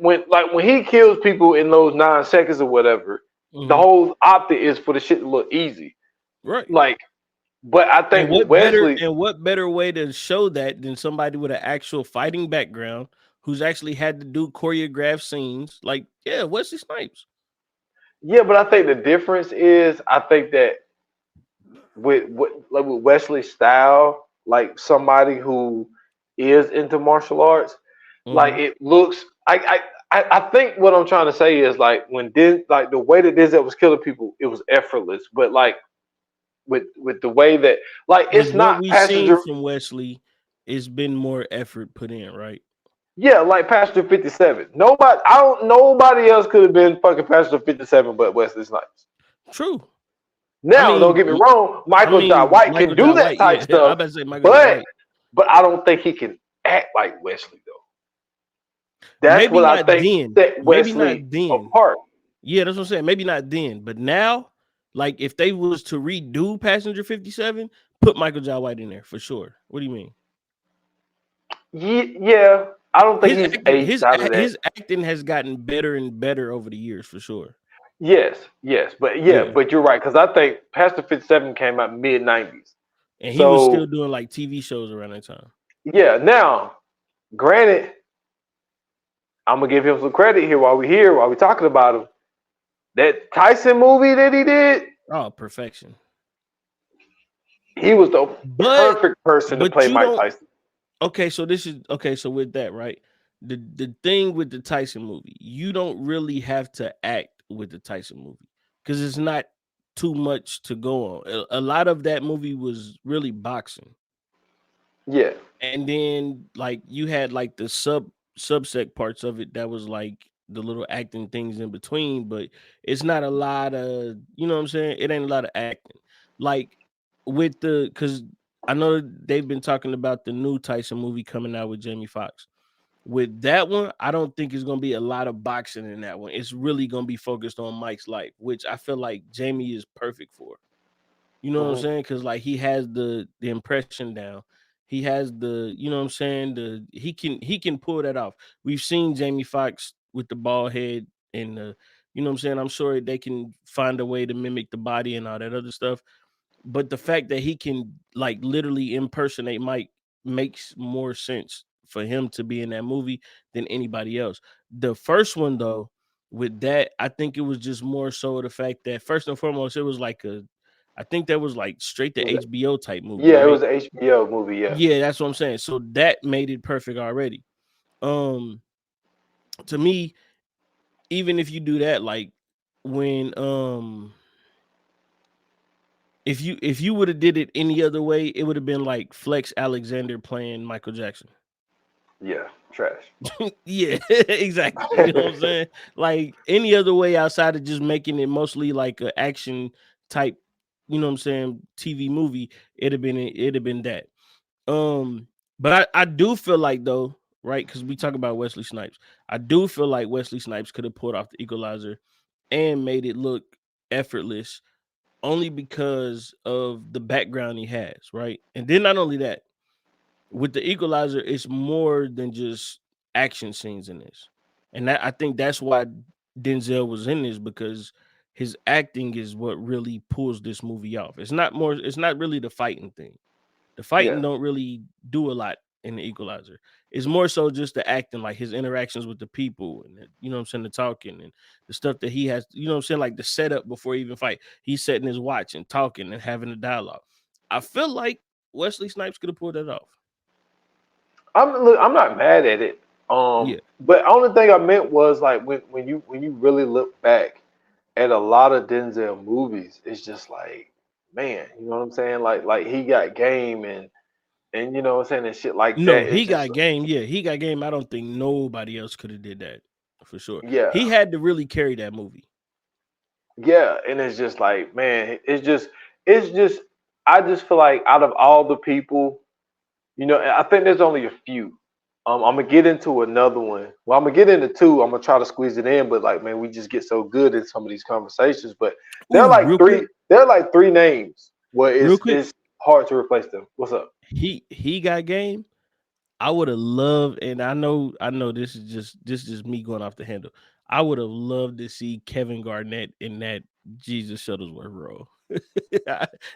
when he kills people in those 9 seconds or whatever, the Mm-hmm. whole optic is for the shit to look easy. Right. Like, but I And think with Wesley, what better way to show that than somebody with an actual fighting background who's actually had to do choreographed scenes? Like, yeah, Wesley Snipes. yeah, but I think the difference is I think that with Wesley's style, like somebody who is into martial arts, like Mm-hmm. it looks. I think what I'm trying to say is like like the way that Denzel was killing people, it was effortless. But like with the way that like With it's what not we've seen passenger. from Wesley, it's been more effort put in, right? Yeah, like Passenger 57. Nobody else could have been fucking Passenger 57 but Wesley Snipes. True. Now, don't get me wrong, Michael Jai White Michael can do Jai that White, type yeah. stuff. I'm about to say Michael Jai White. But I don't think he can act like Wesley though. That's Maybe what I not think then. set Maybe not Wesley then. apart. Yeah, that's what I'm saying. Maybe not then, but now, like if they was to redo Passenger 57, put Michael Jai White in there for sure. What do you mean? Yeah, I don't think His he's acting, aged out of that. his acting has gotten better and better over the years for sure. Yes, but Yeah. but you're right because I think Pastor 57 came out mid 90s, And he was still doing like TV shows around that time. Yeah. Now, granted, I'm gonna give him some credit here while we're talking about him. That Tyson movie that he did, oh, perfection. He was the perfect person to play Mike Tyson. Okay, so so with that, right? The thing with the Tyson movie, you don't really have to act with the Tyson movie because it's not too much to go on. A lot of that movie was really boxing. Yeah. And then like you had like the subsect parts of it that was like the little acting things in between, but it's not a lot of, you know what I'm saying? It ain't a lot of acting. Like with because I know they've been talking about the new Tyson movie coming out with Jamie Foxx. With that one, I don't think it's going to be a lot of boxing in that one. It's really going to be focused on Mike's life, which I feel like Jamie is perfect for. You know what I'm saying? Because like he has the impression down. He has the, you know what I'm saying? He can pull that off. We've seen Jamie Foxx with the bald head and the, you know what I'm saying? I'm sure they can find a way to mimic the body and all that other stuff. But the fact that he can like literally impersonate Mike makes more sense for him to be in that movie than anybody else. The first one though, with that, I think it was just more so the fact that first and foremost, it was like I think that was like straight to HBO type movie. Yeah, right? It was an HBO movie. Yeah, that's what I'm saying. So that made it perfect already. To me, even if you do that, like when if you would have did it any other way, it would have been like Flex Alexander playing Michael Jackson. Yeah, trash. Yeah, exactly. You know what I'm saying? Like any other way outside of just making it mostly like an action type, you know what I'm saying, TV movie, it'd have been that. But I do feel like though, right? Because we talk about Wesley Snipes. I do feel like Wesley Snipes could have pulled off the Equalizer and made it look effortless only because of the background he has, right? And then not only that, with the Equalizer, it's more than just action scenes in this. And I think that's why Denzel was in this, because his acting is what really pulls this movie off. It's not really the fighting thing. The fighting don't really do a lot in the Equalizer. It's more so just the acting, like his interactions with the people and you know what I'm saying, the talking and the stuff that he has, you know what I'm saying, like the setup before he even fight. He's setting his watch and talking and having a dialogue. I feel like Wesley Snipes could have pulled that off. I'm not mad at it. Yeah. But only thing I meant was like when you really look back at a lot of Denzel movies, it's just like, man, you know what I'm saying? Like he got game and you know what I'm saying, and shit like No, that. he got game. Yeah, he got game. I don't think nobody else could have did that for sure. Yeah. He had to really carry that movie. Yeah, and it's just like, man, it's just I just feel like out of all the people, you know, I think there's only a few. I'm gonna get into another one. Well, I'm gonna get into two. I'm gonna try to squeeze it in, but like, man, we just get so good in some of these conversations. But there are like three. Quick. There are like three names where it's hard to replace them. What's up? He got game. I would have loved, and I know this is just me going off the handle. I would have loved to see Kevin Garnett in that Jesus Shuttlesworth role.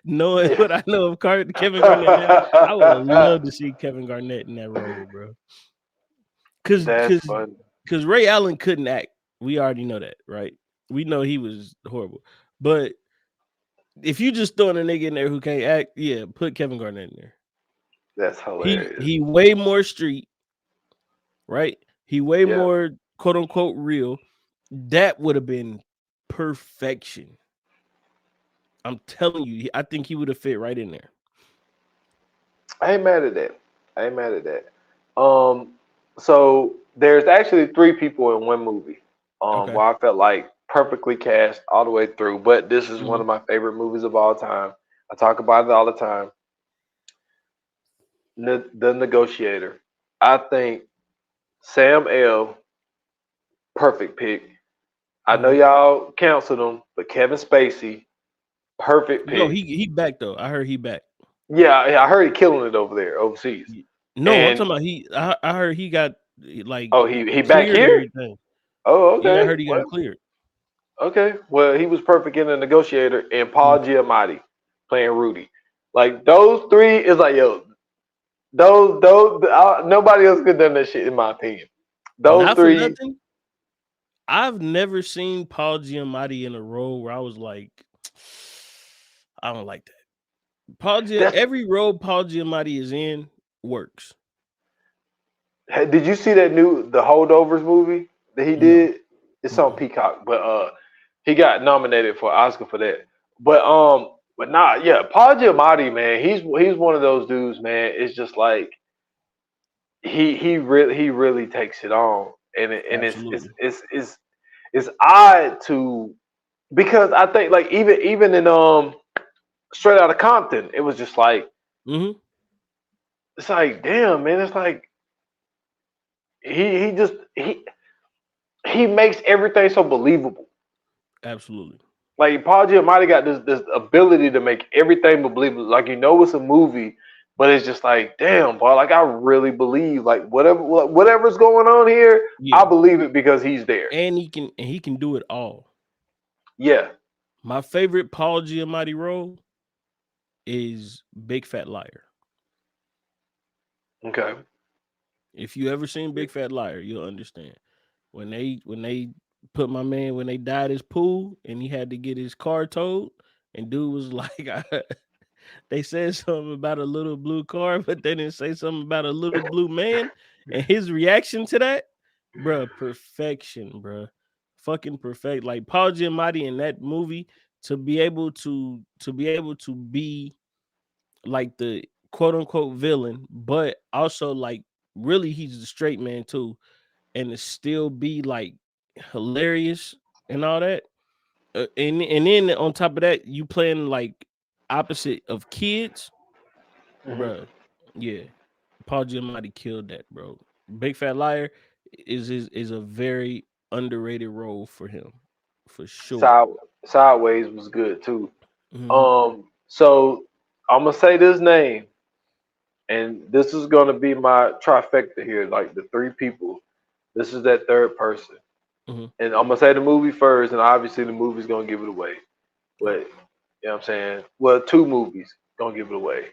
Knowing what I know of Kevin Garnett now, I would have loved to see Kevin Garnett in that role, bro. Because Ray Allen couldn't act. We already know that, right? We know he was horrible. But if you just throwing a nigga in there who can't act, yeah, put Kevin Garnett in there. That's hilarious. He way more street, right? He way more quote unquote real. That would have been perfection. I'm telling you, I think he would have fit right in there. I ain't mad at that. So there's actually three people in one movie. Where I felt like perfectly cast all the way through. But this is one Mhm. of my favorite movies of all time. I talk about it all the time. The Negotiator. I think Sam L. Perfect pick. I know Mhm. y'all canceled him, but Kevin Spacey, perfect No, pick. he back though. I heard he back. Yeah, I heard he killing it over there overseas. No, I'm And talking about he. I heard he got like oh, he back cleared and here. everything. Oh, Yeah, I okay. heard he got cleared. Okay. Well, he was perfect in The Negotiator and Paul Mm. Giamatti playing Rudy. Like those three is like yo, those nobody else could have done that shit in my opinion. Those Not for three. nothing. I've never seen Paul Giamatti in a role where I was like, I don't like that. That's. Every role Paul Giamatti is in works. Did you see that the Holdovers movie that he No. did? It's on Mm-mm. Peacock, but he got nominated for Oscar for that. But nah, yeah, Paul Giamatti, man, he's one of those dudes, man. It's just like he really takes it on, and Absolutely. it's odd to because I think like even in Straight Outta Compton, it was just like Mm-hmm. it's like damn man, it's like he just he makes everything so believable. Absolutely. Like Paul Giamatti got this ability to make everything believable. Like it's a movie, but it's just like damn, bro. Like I really believe like whatever's going on here, I Yeah. believe it because he's there. And he can do it all. Yeah. My favorite Paul Giamatti role is Big Fat Liar. Okay. If you ever seen Big Fat Liar, you'll understand. When they put my man when they died his pool and he had to get his car towed, and dude was like, they said something about a little blue car, but they didn't say something about a little blue man. And his reaction to that, bruh, perfection, bruh. Fucking perfect. Like Paul Giamatti in that movie to be able to be like the quote unquote villain, but also like really he's the straight man too, and to still be like hilarious and all that. And then on top of that, you playing like opposite of kids, Hmm. bruh. Yeah, Paul Giamatti killed that, bro. Big Fat Liar is a very underrated role for him, for sure. Side, Sideways was good too. Hmm. So I'm gonna say this name, and this is gonna be my trifecta here, like the three people. This is that third person. Hmm. And I'm gonna say the movie first, and obviously the movie's gonna give it away. But you know what I'm saying? Well, two movies gonna give it away,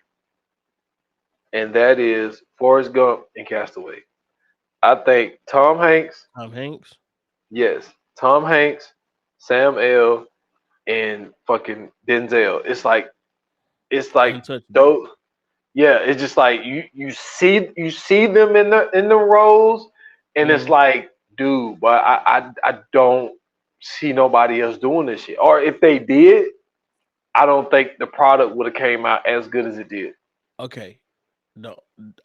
and that is Forrest Gump and Castaway. I think Tom Hanks, Tom Hanks, yes, Tom Hanks, Sam L, and fucking Denzel. It's like untouchable. those. Yeah, it's just like you see them in the roles, and it's Hmm. like, dude, but I don't see nobody else doing this shit. Or if they did, I don't think the product would have came out as good as it did. Okay, no,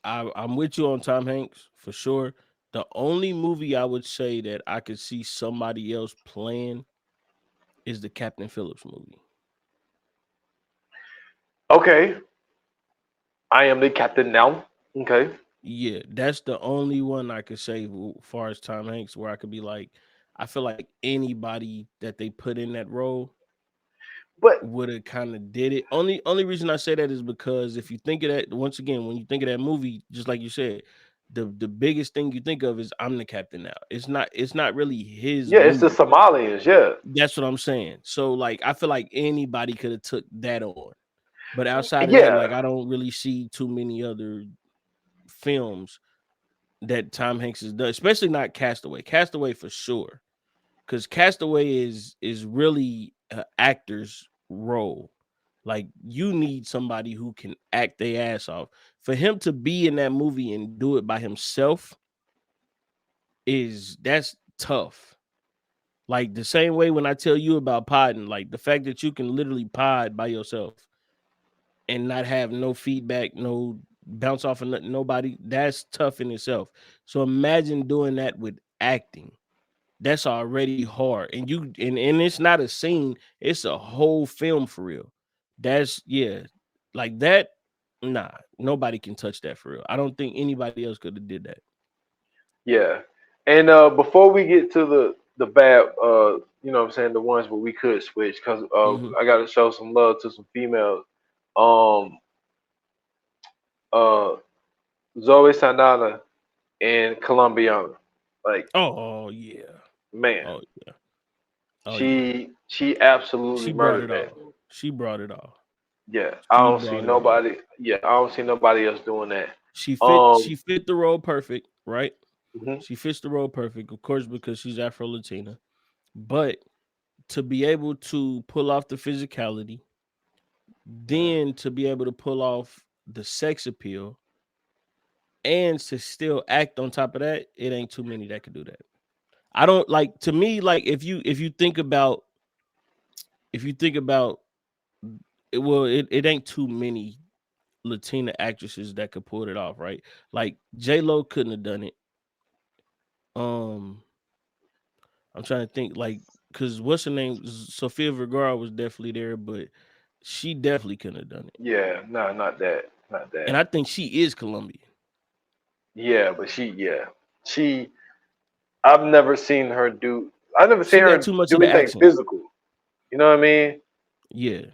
I'm with you on Tom Hanks for sure. The only movie I would say that I could see somebody else playing is the Captain Phillips movie. Okay, I am the captain now. Okay, Yeah, that's the only one I could say far as Tom Hanks, where I could be like, I feel like anybody that they put in that role but would have kind of did it. Only reason I say that is because if you think of that once again, when you think of that movie, just like you said, the biggest thing you think of is I'm the captain now. It's not really his yeah, it's the movie. Somalians. Yeah, That's what I'm saying. So like I feel like anybody could have took that on. But outside of that, yeah. like I don't really see too many other films that Tom Hanks has done, especially not Castaway. Castaway for sure, because Castaway is really an actor's role. Like you need somebody who can act their ass off. For him to be in that movie and do it by himself that's tough. Like the same way when I tell you about podding, like the fact that you can literally pod by yourself and not have no feedback, no bounce off of nobody, that's tough in itself. So imagine doing that with acting. that's already hard. And it's not a scene, it's a whole film for real. That's like that. Nah, nobody can touch that for real. I don't think anybody else could have did that. Yeah. And before we get to the bad, you know what I'm saying, the ones where we could switch, because Mhm. I got to show some love to some females. Um, uh, Zoe Saldana and Colombiana. Like, Oh yeah. man, Oh yeah. Oh yeah. she absolutely She brought murdered it that. all. She brought it all. Yeah, I She don't see brought it all. nobody. Yeah, I don't see nobody else doing that. She fit Um, she fit the role perfect, right? mhm, She fits the role perfect, of course, because she's Afro Latina. But to be able to pull off the physicality, then to be able to pull off the sex appeal, and to still act on top of that, it ain't too many that could do that. I don't like to me, like if you think about it, well, it ain't too many Latina actresses that could pull it off, right? Like J Lo couldn't have done it. Um, I'm trying to think, like, because what's her name? Sofia Vergara was definitely there, but she definitely couldn't have done it. yeah, no, not that, not And that. I think she is Colombian. Yeah, but she. I've never seen her do. I've never She seen got her too much of do the anything accent. physical. You know what I mean? Yeah.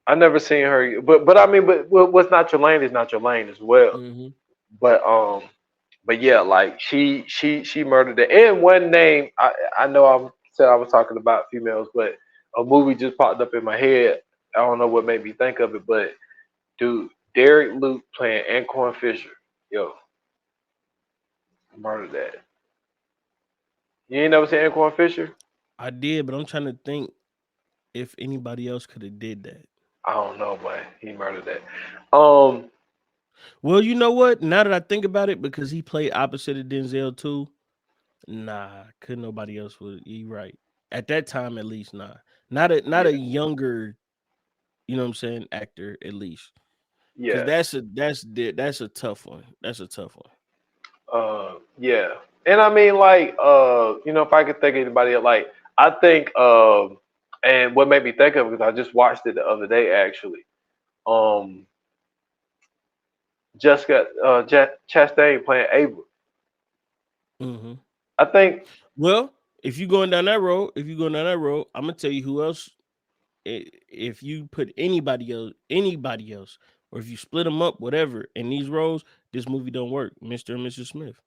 I never seen her, but I mean, but what's not your lane is not your lane as well. Hmm. But but yeah, like she murdered it. And one name I know I said I was talking about females, but a movie just popped up in my head. I don't know what made me think of it, but dude, Derek Luke playing Anquan Fisher, yo, murdered that. You ain't never seen Anquan Fisher? I did, but I'm trying to think if anybody else could have did that. I don't know, but he murdered that. Well, you know what? Now that I think about it, because he played opposite of Denzel too, nah, couldn't nobody else would. You right. At that time, at least, nah. Not a Yeah, younger, you know what I'm saying, actor at least. Because yeah. that's a tough one. That's a tough one. Yeah. And I mean, like, you know, if I could think of anybody, like, I think, and what made me think of it, because I just watched it the other day, actually. Um, Jessica Chastain playing Ava. Hmm. I think Well, if you going down that road, I'm gonna tell you who else. If you put anybody else, or if you split them up, whatever, in these roles, this movie don't work. Mr. and Mrs. Smith.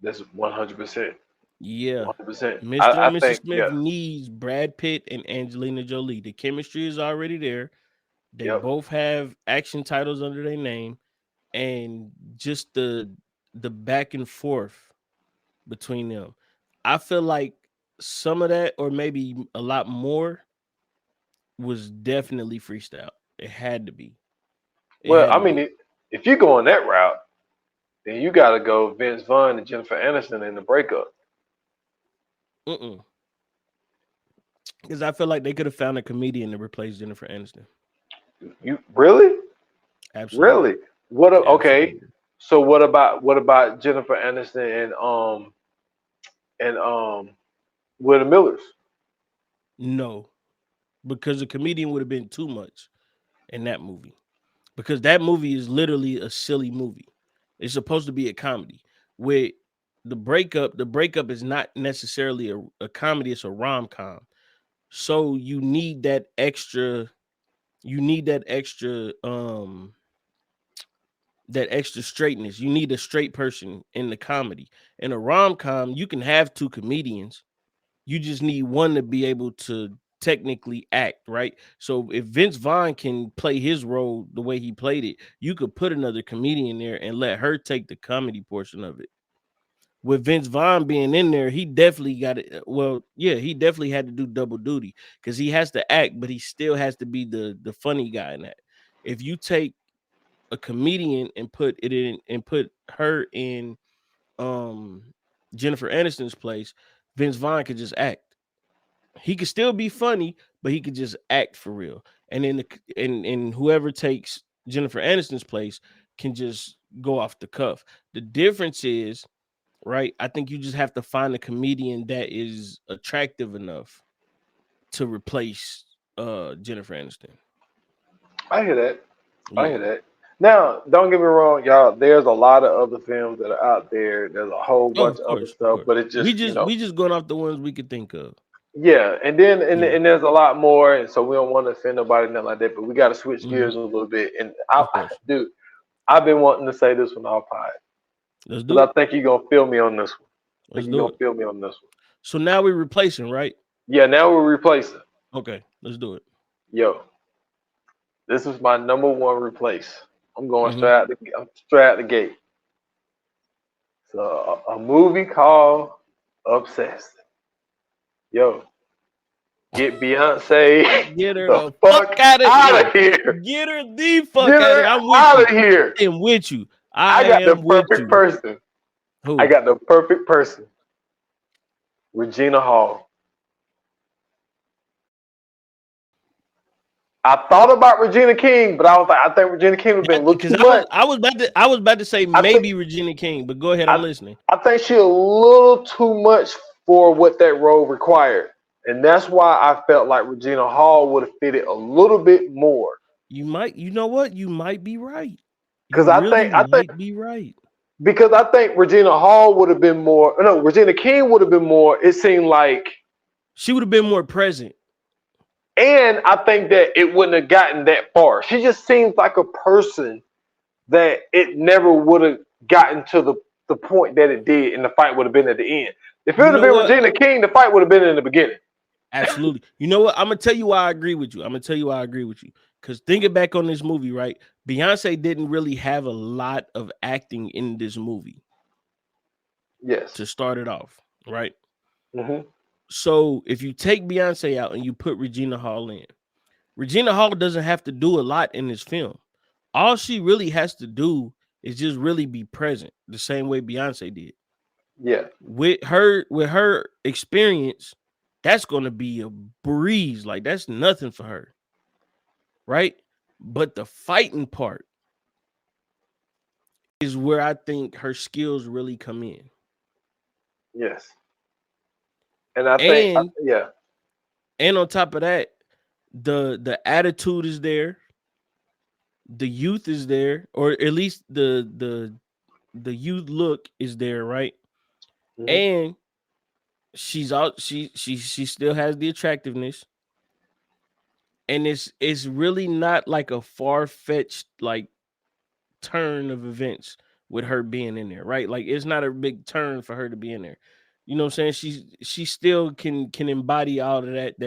that's 100%, Yeah. 100%. Mr. I and Mrs. think, Smith yeah, needs Brad Pitt and Angelina Jolie. The chemistry is already there. They yep. both have action titles under their name, and just the back and forth between them. I feel like some of that, or maybe a lot more, was definitely freestyle. It had to be. It Well, had I to mean, be. if you go on that route, then you got to go Vince Vaughn and Jennifer Aniston in the breakup. Because I feel like they could have found a comedian to replace Jennifer Aniston. You really, Absolutely. really? What? Okay. Absolutely. So what about Jennifer Aniston and Will Millers? No, because a comedian would have been too much in that movie. Because that movie is literally a silly movie. It's supposed to be a comedy. With the breakup is not necessarily a comedy, it's a rom-com. So you need that extra straightness. You need a straight person in the comedy. In a rom-com, you can have two comedians. You just need one to be able to technically act, right? So if Vince Vaughn can play his role the way he played it, you could put another comedian there and let her take the comedy portion of it. With Vince Vaughn being in there, he definitely got it. Well, yeah, he definitely had to do double duty because he has to act, but he still has to be the funny guy in that. If you take a comedian and put it in and put her in um Jennifer Aniston's place, Vince Vaughn could just act. He could still be funny, but he could just act for real. And then and whoever takes Jennifer Aniston's place can just go off the cuff. The difference is right? I think you just have to find a comedian that is attractive enough to replace Jennifer Aniston. I hear that. I Yeah. hear that. Now, don't get me wrong, y'all. There's a lot of other films that are out there. There's a whole Oh, bunch of of other course, of stuff, course. but it's just We just going off the ones we could think of. yeah. And then Yeah. and there's a lot more, and so we don't want to offend nobody, nothing like that. But we got to switch gears a little bit. And Of course. dude, I've been wanting to say this one all pod Let's do because it. I think you're gonna feel me on this one. I Let's think you're do gonna it. feel me on this one. So now we're replacing, right? Yeah. Now we're replacing. Okay, let's do it. Yo, this is my number one replace. I'm going Mhm. straight out the gate. So a movie called Obsessed. Yo, get Beyonce Get her the the fuck fuck out of out of here. here. Get her the fuck Get out of her here. I'm with out you. of here. I am with you. I I got the am with perfect you. person. I Who? got the perfect person. Regina Hall. I thought about Regina King, but I was like, I think Regina King would have been a little Because too much. I was about to say I think maybe Regina King, but go ahead, I'm listening. I think she a little too much for what that role required. And that's why I felt like Regina Hall would have fitted a little bit more. You know what? You might be right. You Because really might be right. because I think Regina Hall would have been more. No, Regina King would have been more. It seemed like, She would have been more present. and I think that it wouldn't have gotten that far. She just seems like a person that it never would have gotten to the point that it did, and the fight would have been at the end. If it You would have know been what? Regina King, the fight would have been in the beginning. Absolutely. You know what? I'm gonna tell you why I agree with you. Because thinking back on this movie, right? Beyonce didn't really have a lot of acting in this movie Yes. to start it off, right? Mm-hmm. So if you take Beyonce out and you put Regina Hall in, Regina Hall doesn't have to do a lot in this film. All she really has to do is just really be present, the same way Beyonce did. Yeah. With her experience, that's gonna be a breeze. Like that's nothing for her, right? But the fighting part is where I think her skills really come in. Yes. And I think, And yeah. and on top of that, the attitude is there, the youth is there, or at least the youth look is there, right? Mm-hmm. And she's out, she still has the attractiveness. And it's really not like a far-fetched like turn of events with her being in there, right? Like it's not a big turn for her to be in there. You know what I'm saying? She still can embody all of that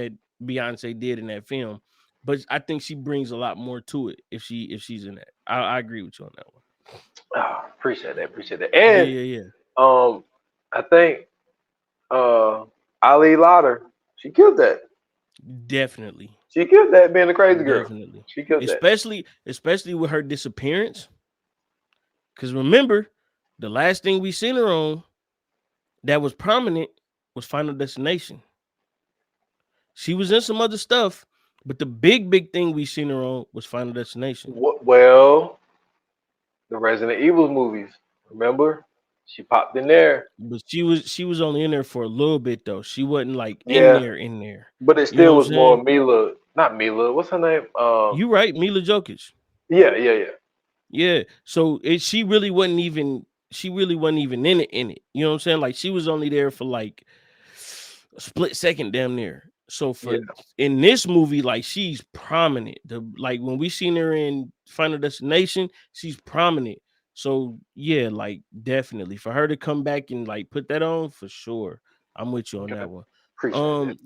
Beyonce did in that film, but I think she brings a lot more to it if she's in that. I agree with you on that one. Oh, appreciate that. Yeah, And yeah, yeah. I think Ali Lauder, she killed that. Definitely. She killed that being a crazy girl. Definitely. She killed that. Especially with her disappearance. Because remember, the last thing we seen her on that was prominent was Final Destination. She was in some other stuff, but the big thing we seen her on was Final Destination. Well, the Resident Evil movies. Remember, she popped in there. But she was only in there for a little bit though. She wasn't like Yeah. in there. But it You know still what was I'm more saying? Mila. Not Mila. What's her name? You right, Mila Jokic. Yeah. Yeah. So she really wasn't even in it. You know what I'm saying? Like she was only there for like a split second damn near. So in this movie, like she's prominent. Like when we seen her in Final Destination, she's prominent. So yeah, like definitely for her to come back and like put that on for sure. I'm with you on that one. Appreciate that.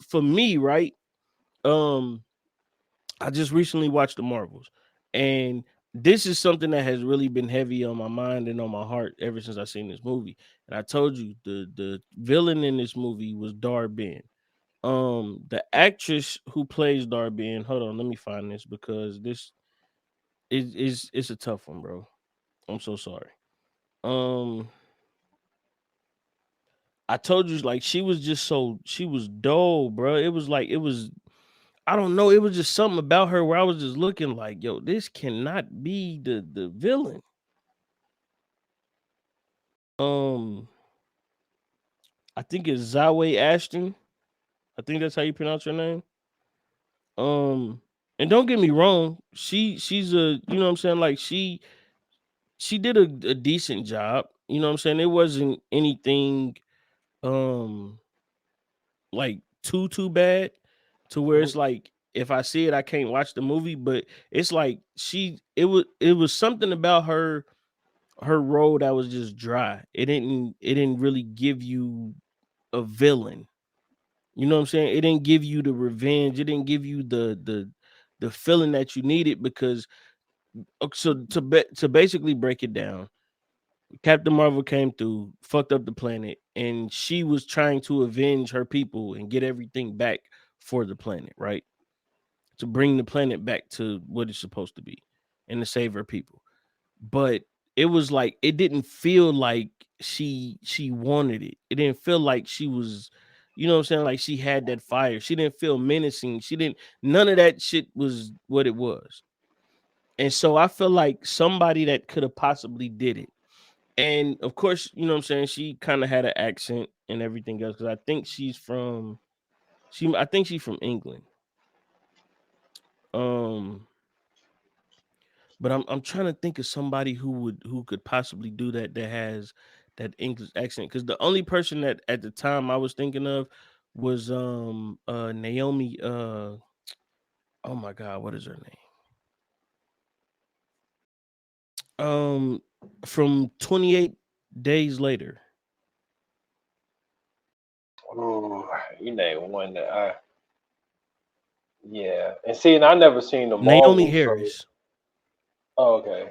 For me, right? I just recently watched the Marvels, and this is something that has really been heavy on my mind and on my heart ever since I seen this movie. And I told you the villain in this movie was Dar-Benn. The actress who plays Dar-Benn, hold on, let me find this because this is it's a tough one, bro. I'm so sorry. I told you like she was dull, bro. It was like I don't know. It was just something about her where I was just looking like, yo, this cannot be the villain. I think it's Zawe Ashton. I think that's how you pronounce her name. And don't get me wrong, she's a, you know what I'm saying, like she did a decent job. You know what I'm saying? It wasn't anything um like too bad to where it's like if I see it, I can't watch the movie. But it's like it was something about her role that was just dry. It didn't really give you a villain. You know what I'm saying? It didn't give you the revenge. It didn't give you the feeling that you needed because so to basically break it down, Captain Marvel came through, fucked up the planet, and she was trying to avenge her people and get everything back for the planet, right? To bring the planet back to what it's supposed to be and to save her people. But it was like it didn't feel like she wanted it. It didn't feel like she was, you know what I'm saying? Like she had that fire. She didn't feel menacing. She didn't none of that shit was what it was. And so I feel like somebody that could have possibly did it. And of course, you know what I'm saying, she kind of had an accent and everything else because I think she's from England. Um but I'm trying to think of somebody who could possibly do that has that English accent because the only person that at the time I was thinking of was Naomi oh my god, what is her name? From 28 Days Later. Oh, you name one that yeah. And see, and I never seen the Naomi Marvel, so Harris. okay.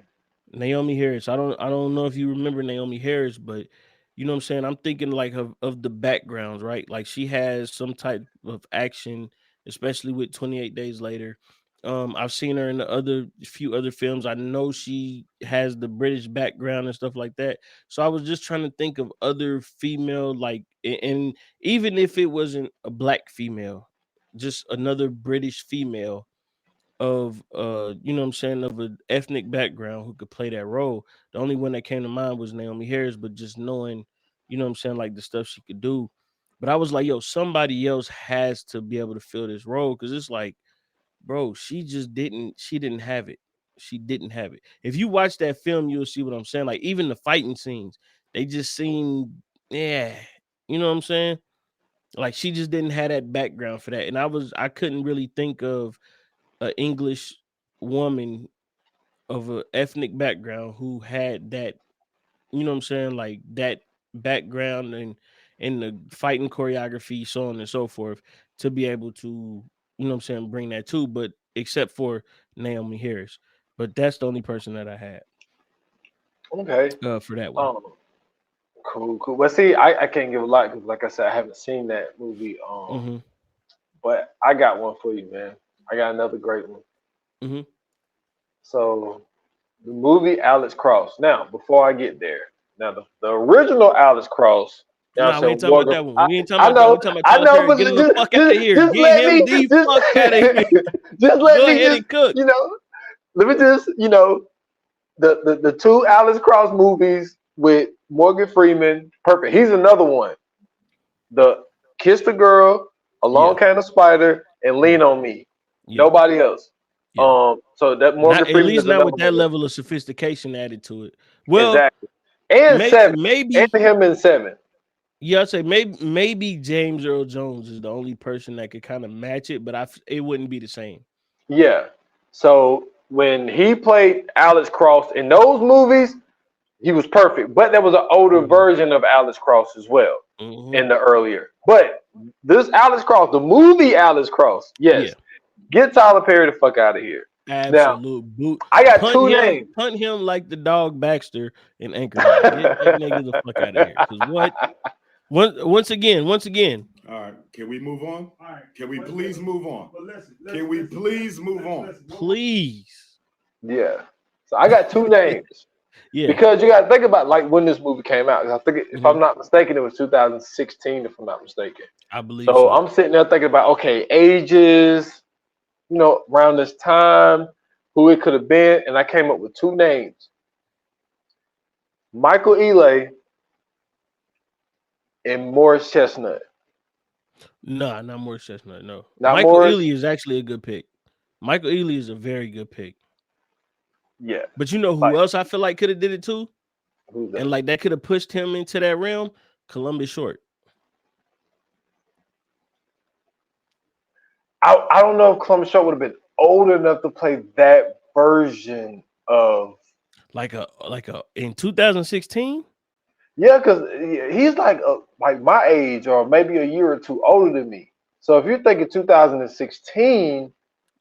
Naomi Harris. I don't know if you remember Naomi Harris, but you know what I'm saying? I'm thinking like of the backgrounds, right? Like she has some type of action, especially with 28 Days Later. I've seen her in the other few other films. I know she has the British background and stuff like that. So I was just trying to think of other female like and even if it wasn't a black female, just another British female of you know what I'm saying, of an ethnic background who could play that role. The only one that came to mind was Naomi Harris, but just knowing, you know what I'm saying, like the stuff she could do. But I was like, yo, somebody else has to be able to fill this role because it's like, bro, she didn't have it. She didn't have it. If you watch that film, you'll see what I'm saying. Like even the fighting scenes, they just seem, yeah, you know what I'm saying? Like she just didn't have that background for that. And I couldn't really think of an English woman of a ethnic background who had that, you know what I'm saying, like that background and in the fighting choreography, so on and so forth, to be able to, you know what I'm saying, bring that too. But except for Naomi Harris. But that's the only person that I had Okay. for that one. Um, cool, cool. But see, I can't give a lot because, like I said, I haven't seen that movie. Mm-hmm. But I got one for you, man. I got another great one. Mm-hmm. So the movie Alex Cross. Now, before I get there, now the original Alex Cross. You know what Nah, I'm we ain't saying? talking about Morgan, that one. We ain't talking I about that. We know, talking about I Tyler know, Perry. but Get him the fuck out of here. just Get let him me the just fuck out of here. just let Go me ahead just and cook. let me just the two Alex Cross movies with Morgan Freeman. Perfect. He's another one. The Kiss the Girl, Yeah, Along Came the Spider, and Lean yeah, on Me. yeah, Nobody else. yeah. So that Not Morgan at Freeman least is not another with that one. level of sophistication added to it. Well, Exactly. And Seven. And maybe him in Seven. yeah, I'd say maybe James Earl Jones is the only person that could kind of match it, but it wouldn't be the same. Yeah. So when he played Alex Cross in those movies, he was perfect. But there was an older Hmm. version of Alex Cross as well Hmm. in the earlier. But this Alex Cross, the movie Alex Cross, Yeah, yes. Get Tyler Perry the fuck out of here. Now, absolute boot. I got two names. Punt him like the dog Baxter in Anchorman. Get that nigga the fuck out of here. Because what? Once again. All right. Can we move on? All right. Can we please move on? Can we please move on? Please. Yeah. So I got two names. Yeah. Because you got to think about like when this movie came out. 'Cause I think, if I'm not mistaken, it was 2016, if I'm not mistaken. I believe So so. I'm sitting there thinking about, okay, ages, around this time, who it could have been. And I came up with two names. Michael Ealy and Morris Chestnut. Nah, not Morris Chestnut. No, Not Michael Morris. Ealy is actually a good pick. Michael Ealy is a very good pick. Yeah. But you know who Like, else I feel like could have did it too, who's that? and like that could have pushed him into that realm. Columbus Short. I don't know if Columbus Short would have been old enough to play that version of. Like a in 2016. Yeah, because he's like my age or maybe a year or two older than me. So if you're thinking 2016,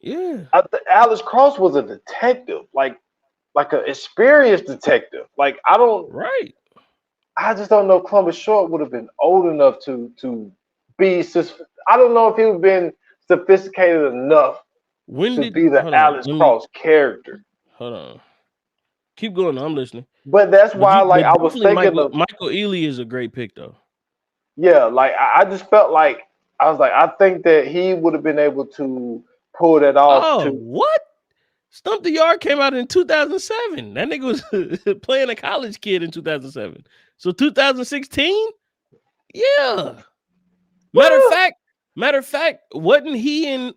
Yeah. Alex Cross was a detective, like an experienced detective. Like Right. I just don't know if Columbus Short would have been old enough to be. I don't know if he would have been sophisticated enough When to did be the hold on? Alex Cross character. Hold on. Keep going. I'm listening. But that's why, like, I was definitely thinking of Michael Ealy is a great pick though. yeah, like I just felt like I was like I think that he would have been able to pull that off Oh, too. what? Stump the Yard came out in 2007. That nigga was playing a college kid in 2007. So 2016? Yeah. Matter of fact, wasn't he in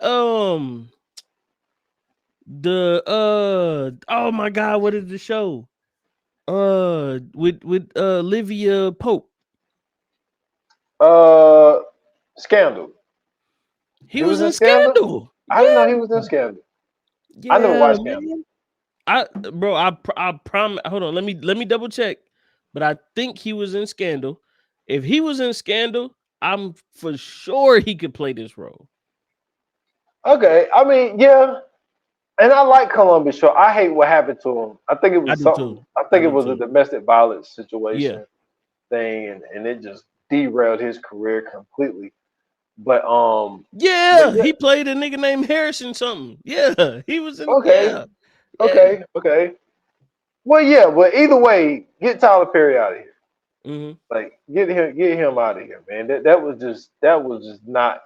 the oh my god, what is the show? With Olivia Pope. Scandal. He was in Scandal? Scandal. I didn't know he was in Scandal. I never watched Scandal. Man. I promise. Hold on, let me double check. But I think he was in Scandal. If he was in Scandal, I'm for sure he could play this role. Okay, I mean, yeah, and I like Columbus Short. I hate what happened to him. I think it was something. Too. I think it was a domestic violence situation Yeah. thing, and it just derailed his career completely. But he played a nigga named Harrison something. Yeah, he was in. Okay, Yeah. okay. Well, yeah, but either way, get Tyler Perry out of here. Mm-hmm. Like get him out of here, man. That was just not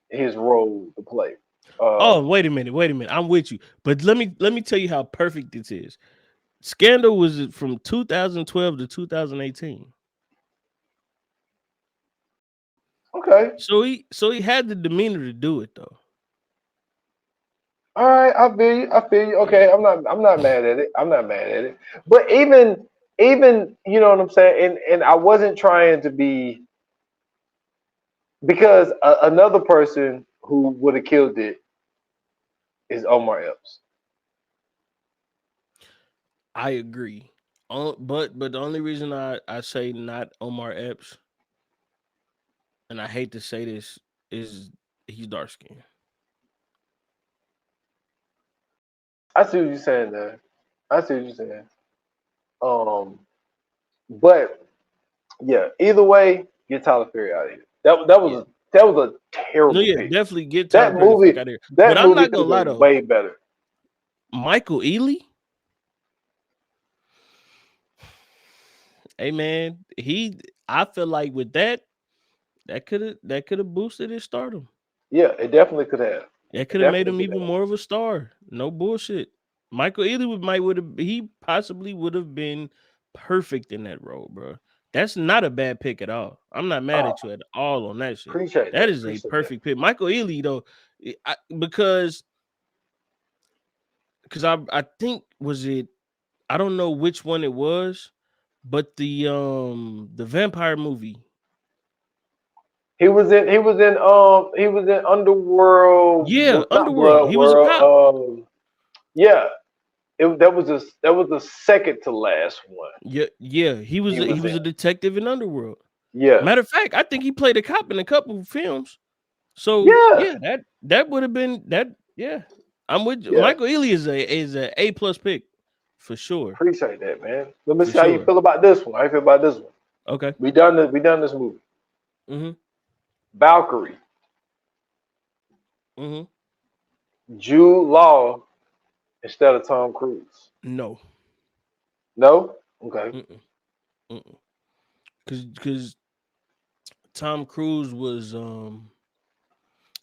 his role to play. Wait a minute. I'm with you, but let me tell you how perfect this is. Scandal was from 2012 to 2018. Okay. So he had the demeanor to do it though. All right, I feel you. Okay, I'm not mad at it. But even you know what I'm saying, and I wasn't trying to be because another person who would have killed it is Omar Epps. I agree. But the only reason I say not Omar Epps, and I hate to say this, is he's dark skinned. I see what you're saying there. But yeah, either way, get Tyler Perry out of here. That was a terrible pick. Definitely get Tyler That Perry movie. out of here. That But movie I'm not gonna lie though, way better. Michael Ealy. Hey man, I feel like with that could have boosted his stardom. Yeah, it definitely could have. That could have made him even more of a star. No bullshit. Michael Ealy he possibly would have been perfect in that role, bro. That's not a bad pick at all. I'm not mad at you at all on that shit. Appreciate that. That is a perfect pick. Michael Ealy though, because I think I don't know which one it was, but the vampire movie. He was in Underworld. Yeah, Underworld. He was a cop. Yeah. That was the second to last one. Yeah. He was a detective in Underworld. Yeah. Matter of fact, I think he played a cop in a couple of films. So that would have been that. Yeah, I'm with you. Yeah. Michael Ealy is a A+ pick for sure. Appreciate that, man. Let me see how you feel about this one. How you feel about this one? Okay. We done this movie. Mm-hmm. Valkyrie. Mm-hmm. Jude Law instead of Tom Cruise. No. Okay. Because Tom Cruise was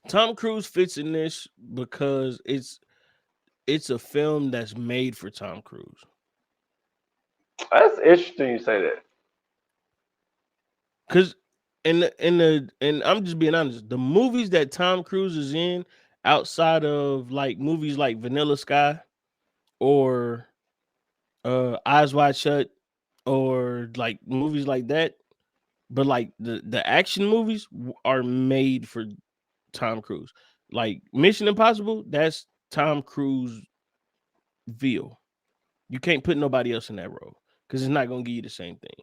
Tom Cruise fits in this because it's a film that's made for Tom Cruise. That's interesting you say that. Because and I'm just being honest, the movies that Tom Cruise is in outside of like movies like Vanilla Sky or Eyes Wide Shut or like movies like that, but like the action movies are made for Tom Cruise. Like Mission Impossible, that's Tom Cruise Ville. You can't put nobody else in that role because it's not gonna give you the same thing.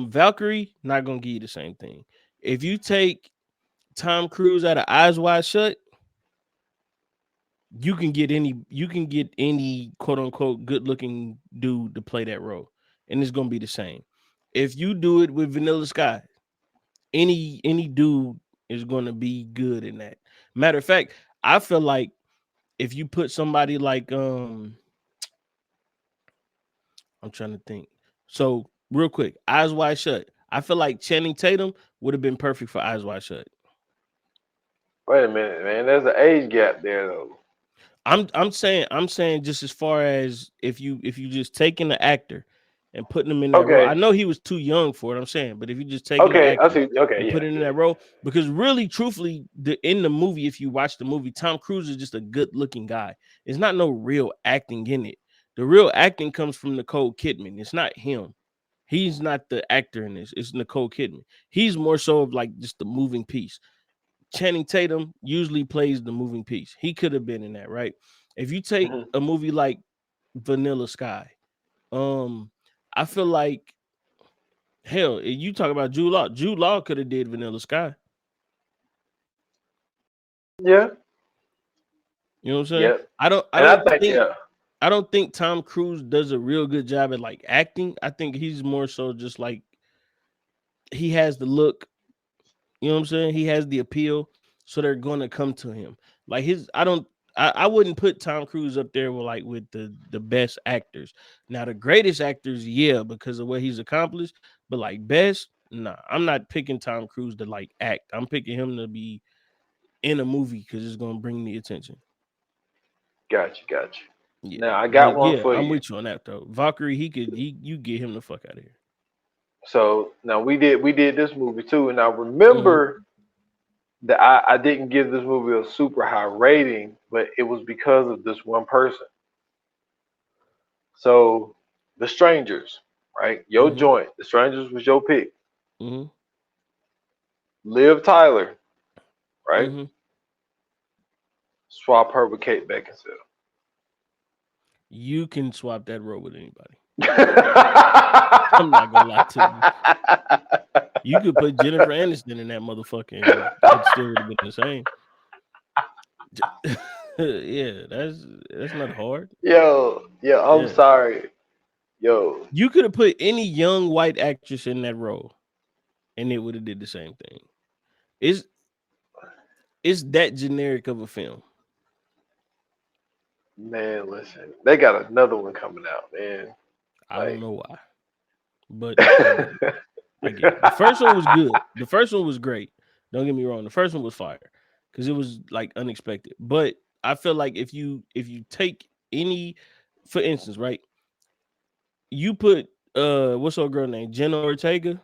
Valkyrie, not gonna give you the same thing. If you take Tom Cruise out of Eyes Wide Shut, you can get any quote unquote good looking dude to play that role, and it's gonna be the same. If you do it with Vanilla Sky, any dude is gonna be good in that. Matter of fact, I feel like if you put somebody like I'm trying to think. So real quick, Eyes Wide Shut. I feel like Channing Tatum would have been perfect for Eyes Wide Shut. Wait a minute, man. There's an age gap there, though. I'm saying just as far as if you just taking the actor and putting him in that role. I know he was too young for it. I'm saying, but if you just taking the actor I see. Okay, and yeah. put it in that role, because really, truthfully, in the movie, if you watch the movie, Tom Cruise is just a good looking guy. It's not no real acting in it. The real acting comes from Nicole Kidman. It's not him. He's not the actor in this. It's Nicole Kidman. He's more so of like just the moving piece. Channing Tatum usually plays the moving piece. He could have been in that, right? If you take a movie like Vanilla Sky, I feel like hell, you talk about Jude Law. Jude Law could have did Vanilla Sky. Yeah. You know what I'm saying? Yep. I don't think Tom Cruise does a real good job at like acting. I think he's more so just like he has the look. You know what I'm saying? He has the appeal, so they're going to come to him. Like I wouldn't put Tom Cruise up there with the best actors. Now the greatest actors, yeah, because of what he's accomplished, but like best, nah. I'm not picking Tom Cruise to like act. I'm picking him to be in a movie because it's going to bring the attention. Gotcha. Yeah. Now I got one yeah, for I'm you. with you on that though. Valkyrie, you get him the fuck out of here. So now we did this movie too, and I remember that I didn't give this movie a super high rating, but it was because of this one person. So The Strangers, right? Your joint. The Strangers was your pick. Liv Tyler, right? Swap her with Kate Beckinsale. You can swap that role with anybody. I'm not gonna lie to you. You could put Jennifer Aniston in that motherfucker and it still would have been the same. Yeah, that's not hard. I'm sorry. You could have put any young white actress in that role and it would have did the same thing. It's that generic of a film. Man, listen, they got another one coming out, man. I don't know why, but I get it. The first one was good. The first one was great. Don't get me wrong. The first one was fire because it was like unexpected. But I feel like if you take any, for instance, right, you put what's her girl name, Jenna Ortega.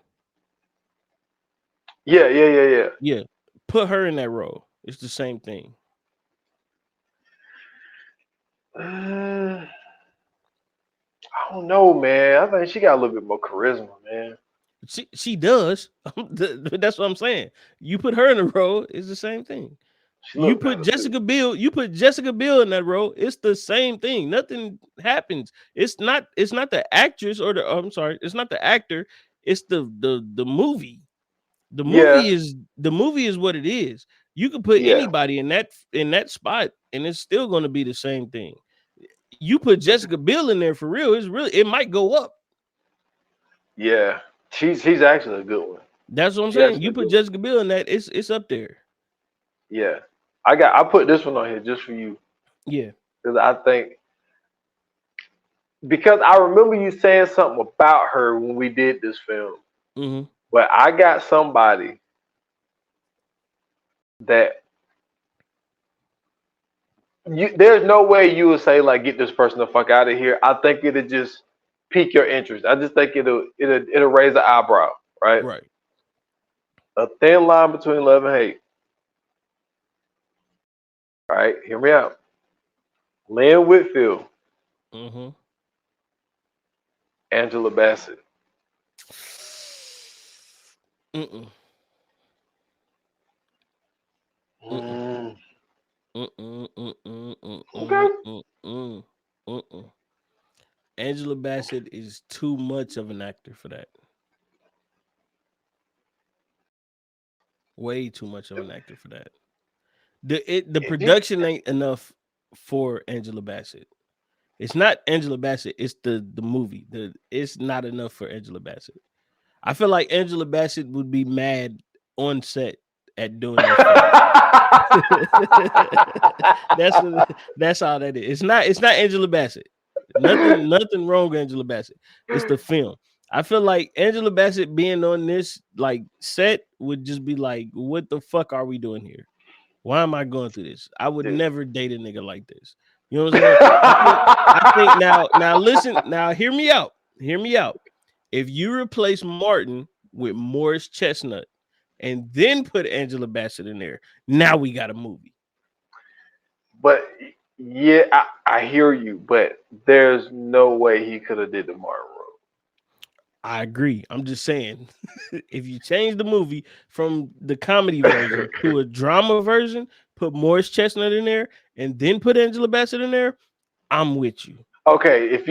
Yeah. Put her in that role. It's the same thing. I don't know, man. I think she got a little bit more charisma, man. She does. That's what I'm saying. You put her in the role, it's the same thing. You put Jessica Biel in that role, it's the same thing. Nothing happens. It's not the actress or it's not the actor, it's the movie. The movie is what it is. You can put anybody in that spot and it's still going to be the same thing. You put Jessica Biel in there for real, it might go up. Yeah. She's actually a good one. That's what I'm saying. You put Jessica Biel in that, it's up there. Yeah. I put this one on here just for you. Yeah. Because I remember you saying something about her when we did this film. But I got somebody that there's no way you would say like get this person the fuck out of here. I think it'll just pique your interest. I just think it'll raise an eyebrow, right? Right. A thin line between love and hate. All right, hear me out. Lynn Whitfield, Mm-hmm. Angela Bassett. Mm-mm. Mm-mm. Mm, Mm-mm. Mm-mm. okay. Mm-mm. Mm-mm. Mm-mm. Angela Bassett is too much of an actor for that. Way too much of an actor for that. The production ain't enough for Angela Bassett. It's not Angela Bassett. It's the movie. It's not enough for Angela Bassett. I feel like Angela Bassett would be mad on set at doing that film. That's all that is. It's not Angela Bassett. Nothing wrong with Angela Bassett. It's the film. I feel like Angela Bassett being on this like set would just be like, what the fuck are we doing here? Why am I going through this? I would Dude. never date a nigga like this. You know what I'm saying? I think now listen, now hear me out. Hear me out. If you replace Martin with Morris Chestnut and then put Angela Bassett in there, now we got a movie. But yeah, I hear you, but there's no way he could have did the Martin role. I agree. I'm just saying, if you change the movie from the comedy version to a drama version, put Morris Chestnut in there, and then put Angela Bassett in there, I'm with you. Okay, if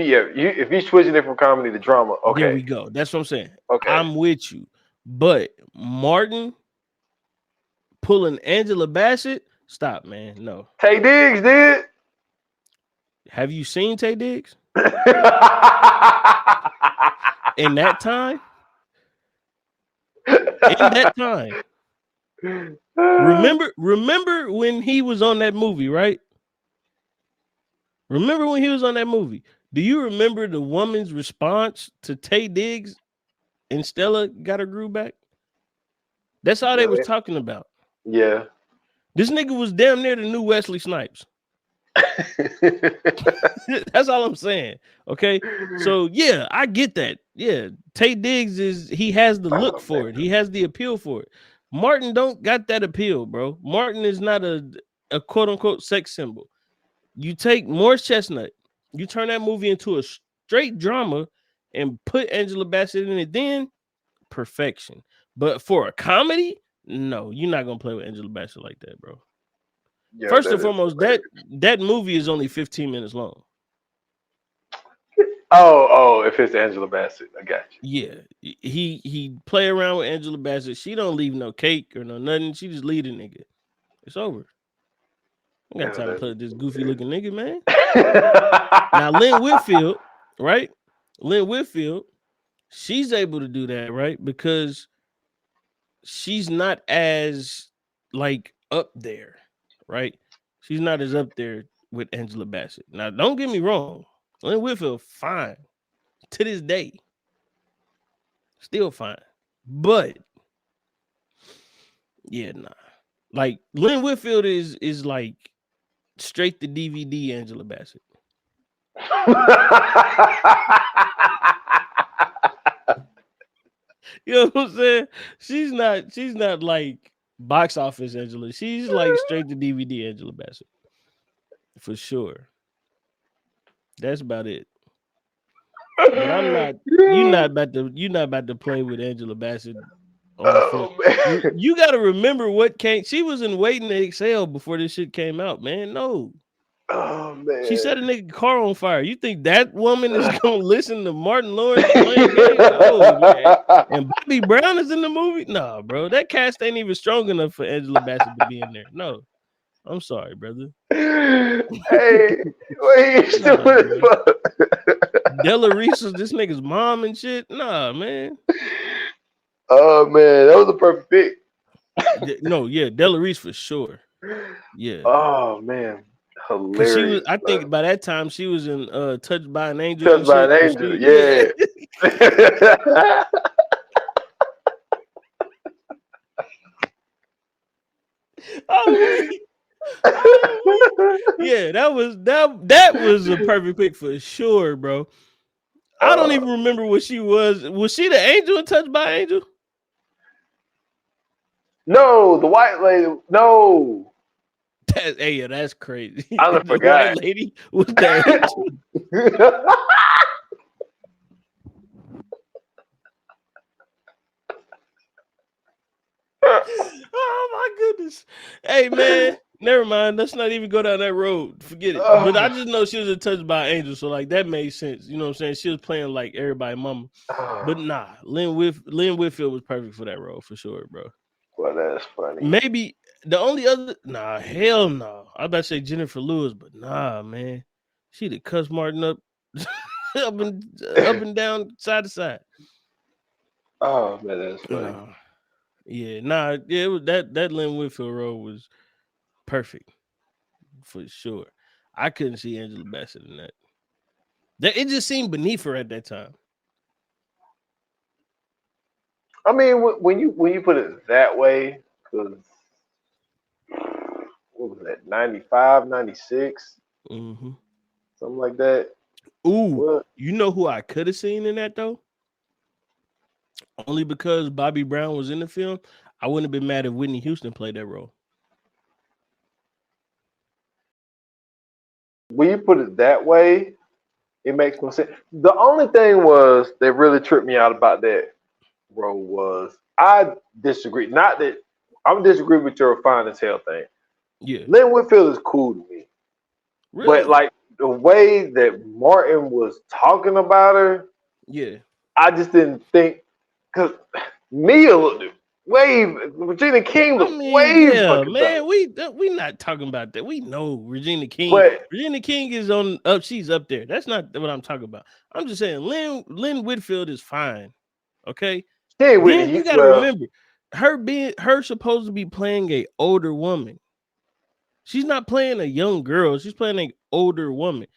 he's switching it from comedy to drama, There we okay, go. That's what I'm saying. okay. I'm with you. But Martin pulling Angela Bassett, stop, man. No. Tay Diggs did. Have you seen Tay Diggs? In that time? In that time. Remember when he was on that movie, right? Remember when he was on that movie? Do you remember the woman's response to Tay Diggs and Stella got her groove back? That's all they was talking about. Yeah. This nigga was damn near the new Wesley Snipes. That's all I'm saying. Okay. So yeah, I get that. Yeah. Tay Diggs he has the look for it. He has the appeal for it. Martin don't got that appeal, bro. Martin is not a quote unquote sex symbol. You take Morris Chestnut, you turn that movie into a straight drama and put Angela Bassett in it, then perfection. But for a comedy, no, you're not gonna play with Angela Bassett like that, bro. Yeah, First and foremost, that movie is only 15 minutes long. Oh, if it's Angela Bassett, I got you. Yeah, he play around with Angela Bassett. She don't leave no cake or no nothing. She just leave a nigga. It's over. I got time to play with this goofy looking nigga, man. Now Lynn Whitfield, right? Lynn Whitfield, she's able to do that, right? Because she's not as like up there, right? She's not as up there with Angela Bassett. Now, don't get me wrong. Lynn Whitfield, fine. To this day. Still fine. But yeah, nah. Like Lynn Whitfield is like straight to DVD Angela Bassett. You know what I'm saying? She's not like box office Angela. She's like straight to DVD Angela Bassett. For sure. That's about it. But I'm not you're not about to play with Angela Bassett on the film. You gotta remember what came. She was in Waiting to Exhale before this shit came out, man. No. Oh man. She set a nigga car on fire. You think that woman is gonna listen to Martin Lawrence playing games? No, man. And Bobby Brown is in the movie? No, bro. That cast ain't even strong enough for Angela Bassett to be in there. No. I'm sorry, brother. Hey, wait, stupid fuck. Della Reese was this nigga's mom and shit. Nah, man. Oh man, that was a perfect pick. No, yeah, Della Reese for sure. Yeah. Oh man, hilarious. She was, I think by that time she was in Touched by an Angel. Touched by an Angel, yeah. Yeah, that was a perfect pick for sure, bro. I don't even remember what she was. Was she the angel in Touched by an Angel? No, the white lady. No, Hey, that's crazy. I done The white forgot. lady was the angel. Oh my goodness. Hey man, never mind. Let's not even go down that road. Forget it. But I just know she was touched by an angel, so like that made sense. You know what I'm saying? She was playing like everybody mama. But nah, Lynn Whitfield was perfect for that role for sure, bro. Well, that's funny. Maybe the only other hell no. I about to say Jennifer Lewis, but nah, man. She did cuss Martin up up and down, side to side. Oh man, that's funny. Nah. Yeah, nah, yeah, it was that Lynn Whitfield role was perfect for sure. I couldn't see Angela Bassett in that. It just seemed beneath her at that time. I mean, when you put it that way, because what was that, 95, 96, Mm-hmm. something like that. Ooh, What? you know who I could have seen in that though? Only because Bobby Brown was in the film. I wouldn't have been mad if Whitney Houston played that role. When you put it that way, it makes more sense. The only thing was that really tripped me out about that role was I disagree. Not that I'm disagree with your fine as hell thing. Yeah. Lynn Whitfield is cool to me. Really? But like the way that Martin was talking about her, yeah. I just didn't think, because Mia looked Regina King I looked mean, way yeah, fucking better. man, we not talking about that. We know Regina King. But Regina King is on up. She's up there. That's not what I'm talking about. I'm just saying Lynn Whitfield is fine. Okay. she ain't Then Whitney. you got to Well, remember her supposed to be playing a older woman. She's not playing a young girl. She's playing an older woman.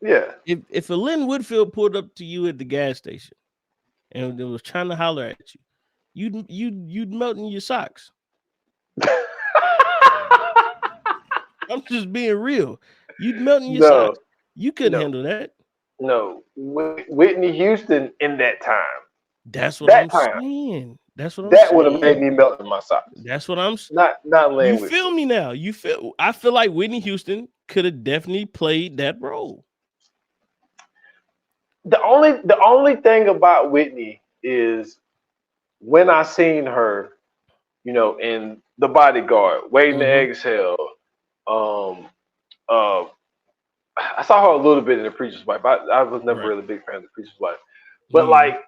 yeah. If a Lynn Whitfield pulled up to you at the gas station and it was trying to holler at you, you'd melt in your socks. I'm just being real. You'd melt in your socks. You couldn't handle that. No. Whitney Houston in that time. That's what That I'm time. saying. That's what I'm That would have made saying. me melt in my socks. That's what I'm. Not Lynn You Whitfield. feel me now? I feel like Whitney Houston could have definitely played that role. The only thing about Whitney is when I seen her, in The Bodyguard, Waiting to Exhale, I saw her a little bit in The Preacher's Wife. I was never really a big fan of The Preacher's Wife. But like,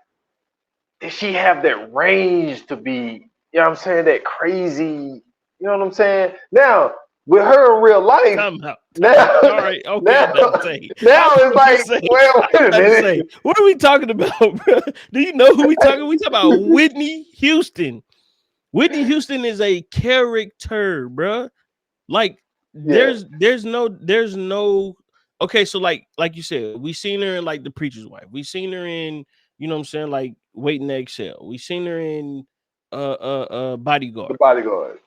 did she have that range to be, you know what I'm saying, that crazy, you know what I'm saying? Now, with her in real life, now, all right, okay, now, I'm about to say. now it's like, wait a minute. What are we talking about, bro? Do you know who we talking? We talking about Whitney Houston. Whitney Houston is a character, bro. Like, there's no. Okay, so like you said, we seen her in like The Preacher's Wife. We seen her in, you know what I'm saying, like Waiting to Exhale. We seen her in Bodyguard. The Bodyguard.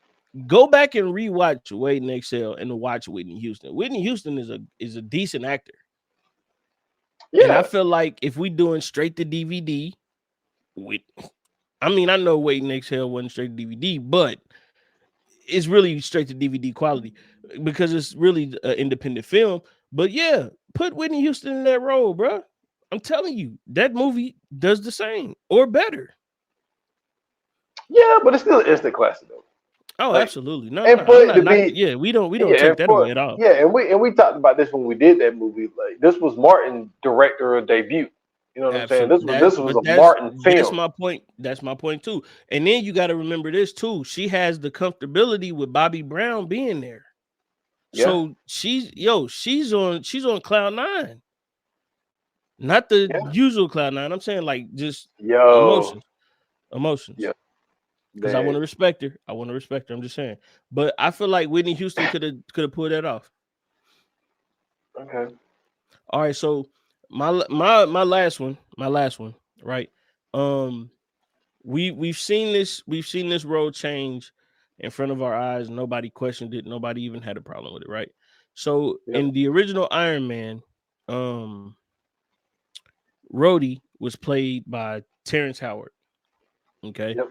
Go back and rewatch Waiting to Exhale and watch Whitney Houston. Whitney Houston is a decent actor. Yeah. And I feel like if we doing straight to DVD, I know Waiting to Exhale wasn't straight to DVD, but it's really straight to DVD quality because it's really an independent film. But yeah, put Whitney Houston in that role, bro. I'm telling you, that movie does the same or better. Yeah, but it's still an instant classic though. Oh, like, absolutely. No, we don't take that away at all. Yeah, and we talked about this when we did that movie. Like, this was Martin's director debut. You know what I'm saying? This was a Martin film. That's my point. That's my point too. And then you got to remember this too. She has the comfortability with Bobby Brown being there. Yeah. So she's on cloud nine. Not the usual cloud nine. I'm saying like just emotions. Yeah. Because I want to respect her. I'm just saying. But I feel like Whitney Houston could have pulled that off. Okay. All right. So my last one, right? We've seen this road change in front of our eyes. Nobody questioned it. Nobody even had a problem with it, right? So in the original Iron Man, Rhodey was played by Terrence Howard. Okay. Yep.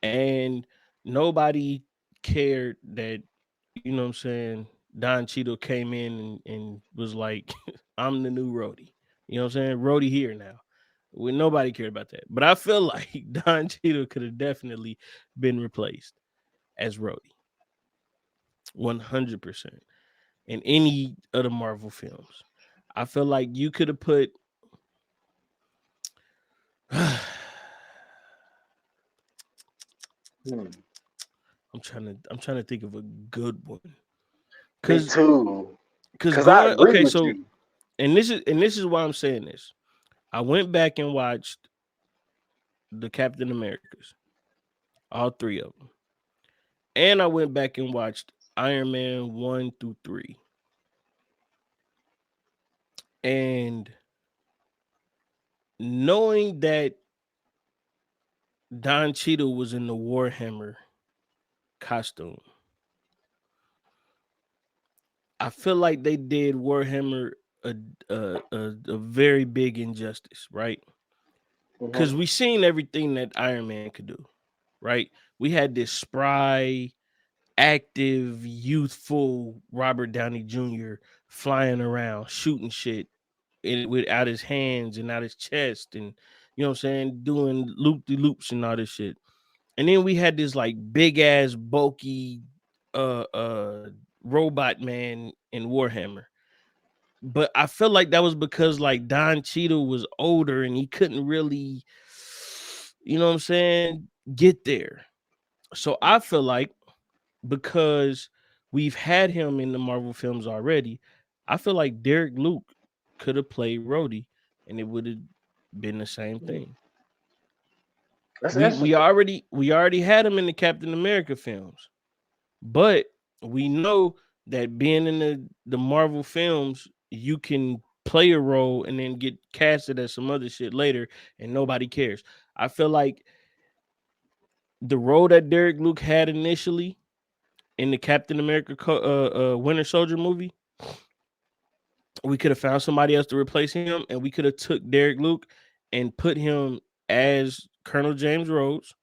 And nobody cared that, you know what I'm saying, Don Cheadle came in and was like, I'm the new Rhodey. You know what I'm saying? Rhodey here now. Nobody cared about that. But I feel like Don Cheadle could have definitely been replaced as Rhodey. 100% in any of the Marvel films. I feel like you could have put I'm Hmm. trying to think of a good one. Me Cause too. cause Cause I going agree okay, with so you. this is why I'm saying this. I went back and watched the Captain Americas, all three of them. And I went back and watched Iron Man 1 through 3. And knowing that Don Cheadle was in the Warhammer costume, I feel like they did Warhammer a very big injustice, right? Because Mhm. we seen everything that Iron Man could do, right? We had this spry, active, youthful Robert Downey Jr. flying around, shooting shit with out his hands and out his chest, and you know what I'm saying, doing loop de loops and all this shit. And then we had this like big ass bulky uh uh robot man in Warhammer. But I feel like that was because like Don Cheadle was older and he couldn't really, you know what I'm saying, get there. So I feel like because we've had him in the Marvel films already, I feel like Derek Luke could have played Rhodey and it would have been the same thing. That's We interesting. already had him in the Captain America films. But we know that being in the Marvel films, you can play a role and then get casted as some other shit later and nobody cares. I feel like the role that Derek Luke had initially in the Captain America Winter Soldier movie, we could have found somebody else to replace him, and we could have took Derek Luke and put him as Colonel James Rhodes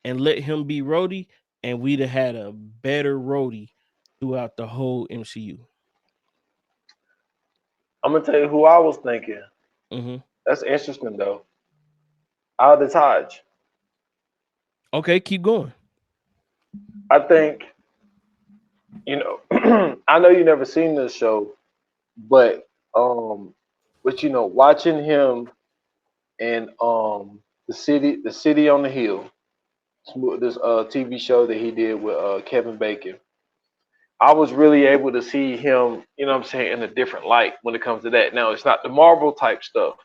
and let him be Rhodey, and we'd have had a better Rhodey throughout the whole MCU. I'm gonna tell you who I was thinking. Mm-hmm. That's interesting though. Out of Taj. Okay, keep going. I think, you know, I know you never seen this show, but um, watching him in the city on the hill, this TV show that he did with Kevin Bacon. I was really able to see him, you know what I'm saying, in a different light when it comes to that. Now, it's not the Marvel type stuff,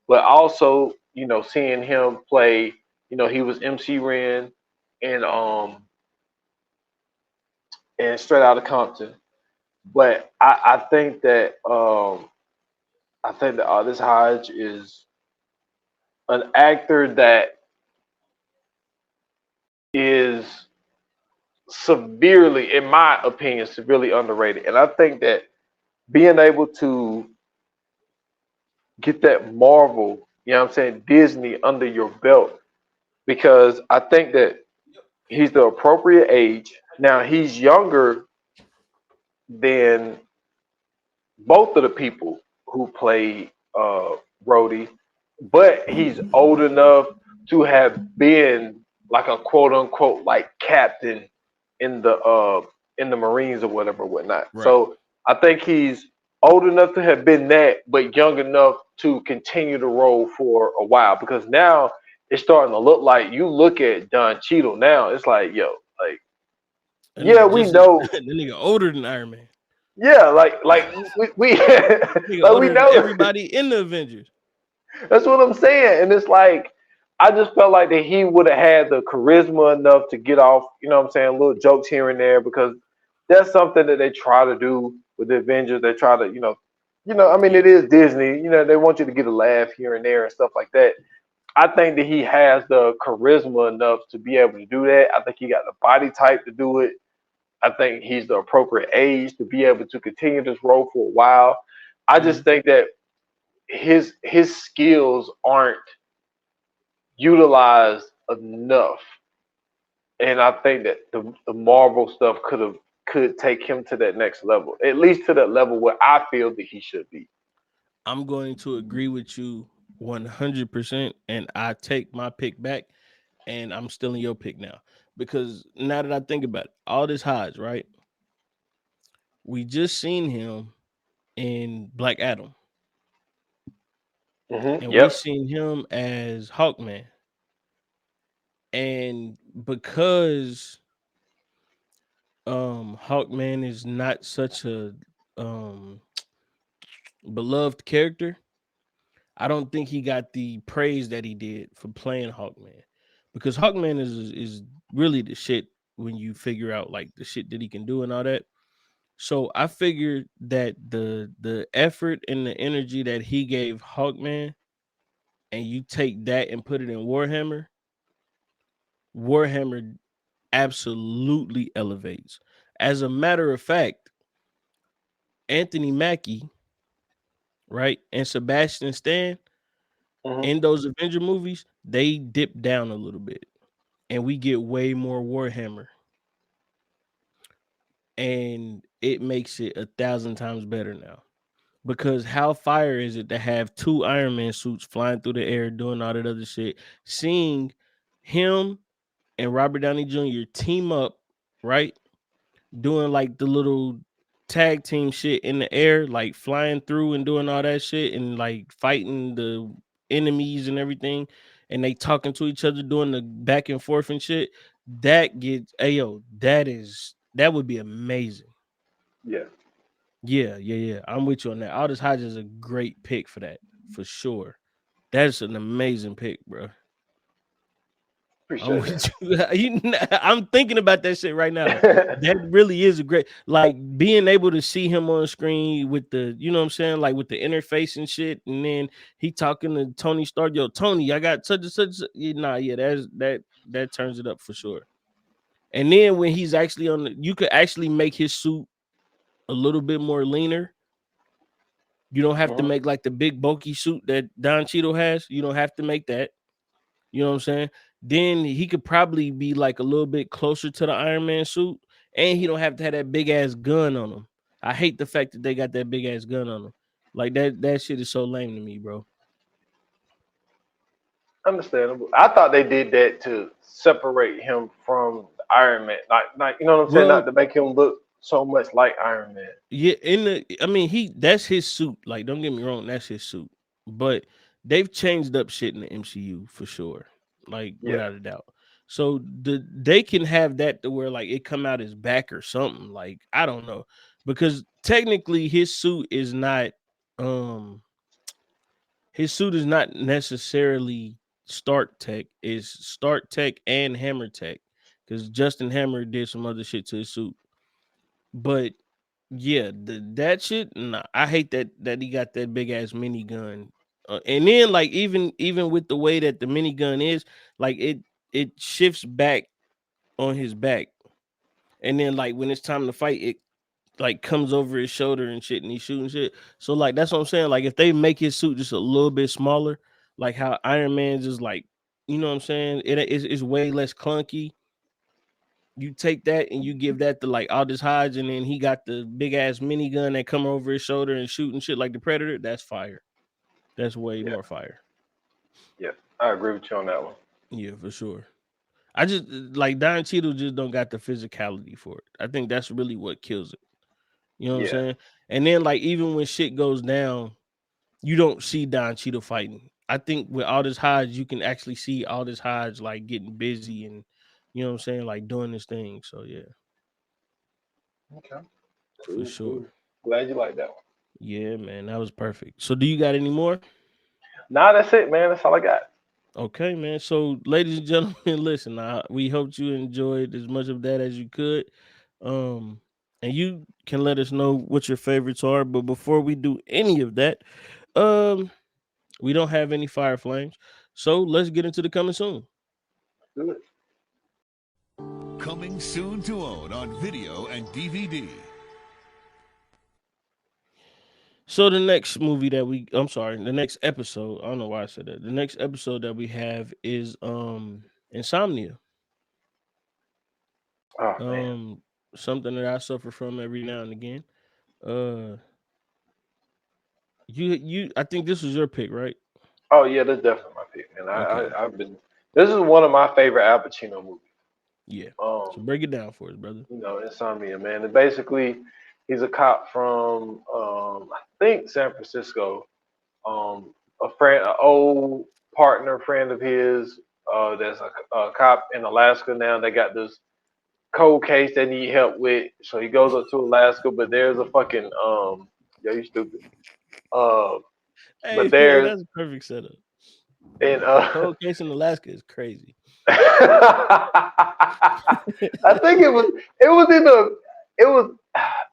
but also, seeing him play, he was MC Ren and Straight Outta Compton. But I think that Aldous Hodge is an actor that is severely, in my opinion, severely underrated. And I think that being able to get that Marvel, Disney under your belt, because I think that he's the appropriate age. Now he's younger than both of the people who played Rhodey, but he's old enough to have been like a quote unquote like captain in the Marines or whatever, whatnot. Right. So I think he's old enough to have been that, but young enough to continue the role for a while. Because now it's starting to look like you look at Don Cheadle now, it's like, yo, like, That yeah, nigga we just as know, that nigga older than Iron Man. yeah, like we Nigga like we older than know. everybody in the Avengers. That's what I'm saying. And it's like, I just felt like that he would have had the charisma enough to get off, little jokes here and there, because that's something that they try to do with the Avengers. They try to, I mean, Yeah. it is Disney. They want you to get a laugh here and there and stuff like that. I think that he has the charisma enough to be able to do that. I think he got the body type to do it. I think he's the appropriate age to be able to continue this role for a while. I Mm-hmm. just think that his skills aren't utilized enough and I think that the Marvel stuff could take him to that next level, at least to that level where I feel that he should be. I'm going to agree with you 100%, and I take my pick back, and I'm still in your pick now because now that I think about it, all this Hodge, right? We just seen him in Black Adam, and we Yep. seen him as Hawkman, and because Hawkman is not such a um beloved character, I don't think he got the praise that he did for playing Hawkman, because Hawkman is really the shit when you figure out like the shit that he can do and all that. So I figured that the effort and the energy that he gave Hawkman, and you take that and put it in Warhammer absolutely elevates. As a matter of fact, Anthony Mackie, right, and Sebastian Stan Hmm. in those Avenger movies, they dip down a little bit, and we get way more Warhammer, and it makes it 1,000 times better now. Because how fire is it to have two Iron Man suits flying through the air doing all that other shit? Seeing him and Robert Downey Jr. team up, right? Doing like the little tag team shit in the air, like flying through and doing all that shit and like fighting the enemies and everything. And they talking to each other, doing the back and forth and shit. That gets, ayo, that would be amazing. Yeah. Yeah. I'm with you on that. Aldous Hodge is a great pick for that, for sure. That's an amazing pick, bro. I'm Appreciate with you. I'm thinking about that shit right now. that. That really is a great, like being able to see him on screen with the, you know what I'm saying, like with the interface and shit, and then he talking to Tony Stark. Yo, Tony, I got such and such. Yeah, that turns it up for sure. And then when he's actually on, you could actually make his suit a little bit more leaner. You don't have to Mhm. make like the big bulky suit that Don Cheadle has. You don't have to make that. You know what I'm saying? Then he could probably be like a little bit closer to the Iron Man suit, and he don't have to have that big ass gun on him. I hate the fact that they got that big ass gun on him. Like that shit is so lame to me, bro. Understandable. I thought they did that to separate him from Iron Man. Like you know what I'm saying? Not Well, to make him look so much like Iron Man. yeah, I mean, that's his suit. Like, don't get me wrong, that's his suit. But they've changed up shit in the MCU for sure, like Yeah. without a doubt. So they can have that to where like it come out his back or something. Like I don't know, because technically um his suit is not necessarily Stark Tech. It's Stark Tech and Hammer Tech, because Justin Hammer did some other shit to his suit. But yeah, that shit. Nah, I hate that he got that big ass minigun. And then like even with the way that the minigun is, like it shifts back on his back, and then like when it's time to fight, it like comes over his shoulder and shit, and he's shooting shit. So like that's what I'm saying. Like if they make his suit just a little bit smaller, like how Iron Man's is like, you know what I'm saying? It's way less clunky. You take that and you give that to like Aldous Hodge, and then he got the big ass minigun that come over his shoulder and shooting shit like the Predator. That's fire. That's way Yeah. more fire. Yeah. I agree with you on that one. Yeah, for sure. I just like Don Cheadle just don't got the physicality for it. I think that's really what kills it. You know what I'm Yeah. saying? And then like even when shit goes down, you don't see Don Cheadle fighting. I think with Aldous Hodge, you can actually see Aldous Hodge like getting busy and you know what I'm saying, like doing this thing. So yeah, Okay. for Cool, sure. cool. Glad you like that one. Yeah, man, that was perfect. So do you got any more? Nah, that's it, man. That's all I got. Okay, man. So, ladies and gentlemen, listen. We hope you enjoyed as much of that as you could, um, and you can let us know what your favorites are. But before we do any of that, um, we don't have any fire flames, so let's get into the coming soon. Do it. Coming soon to own on video and DVD. So the next movie that I'm sorry, the next episode. I don't know why I said that. The next episode that we have is Insomnia. Oh man. Something that I suffer from every now and again. Uh, I think this was your pick, right? Oh yeah, that's definitely my pick, man. Okay, I've been. This is one of my favorite Al Pacino movies. yeah. So Um, break it down for us, brother. Insomnia, man. And basically, he's a cop from I think San Francisco. A friend, an old partner friend of his. That's a cop in Alaska now. They got this cold case they need help with, so he goes up to Alaska. But there's a fucking yeah, you stupid. Uh, but Hey man, there's that's a perfect setup. and Cold case in Alaska is crazy. I think it was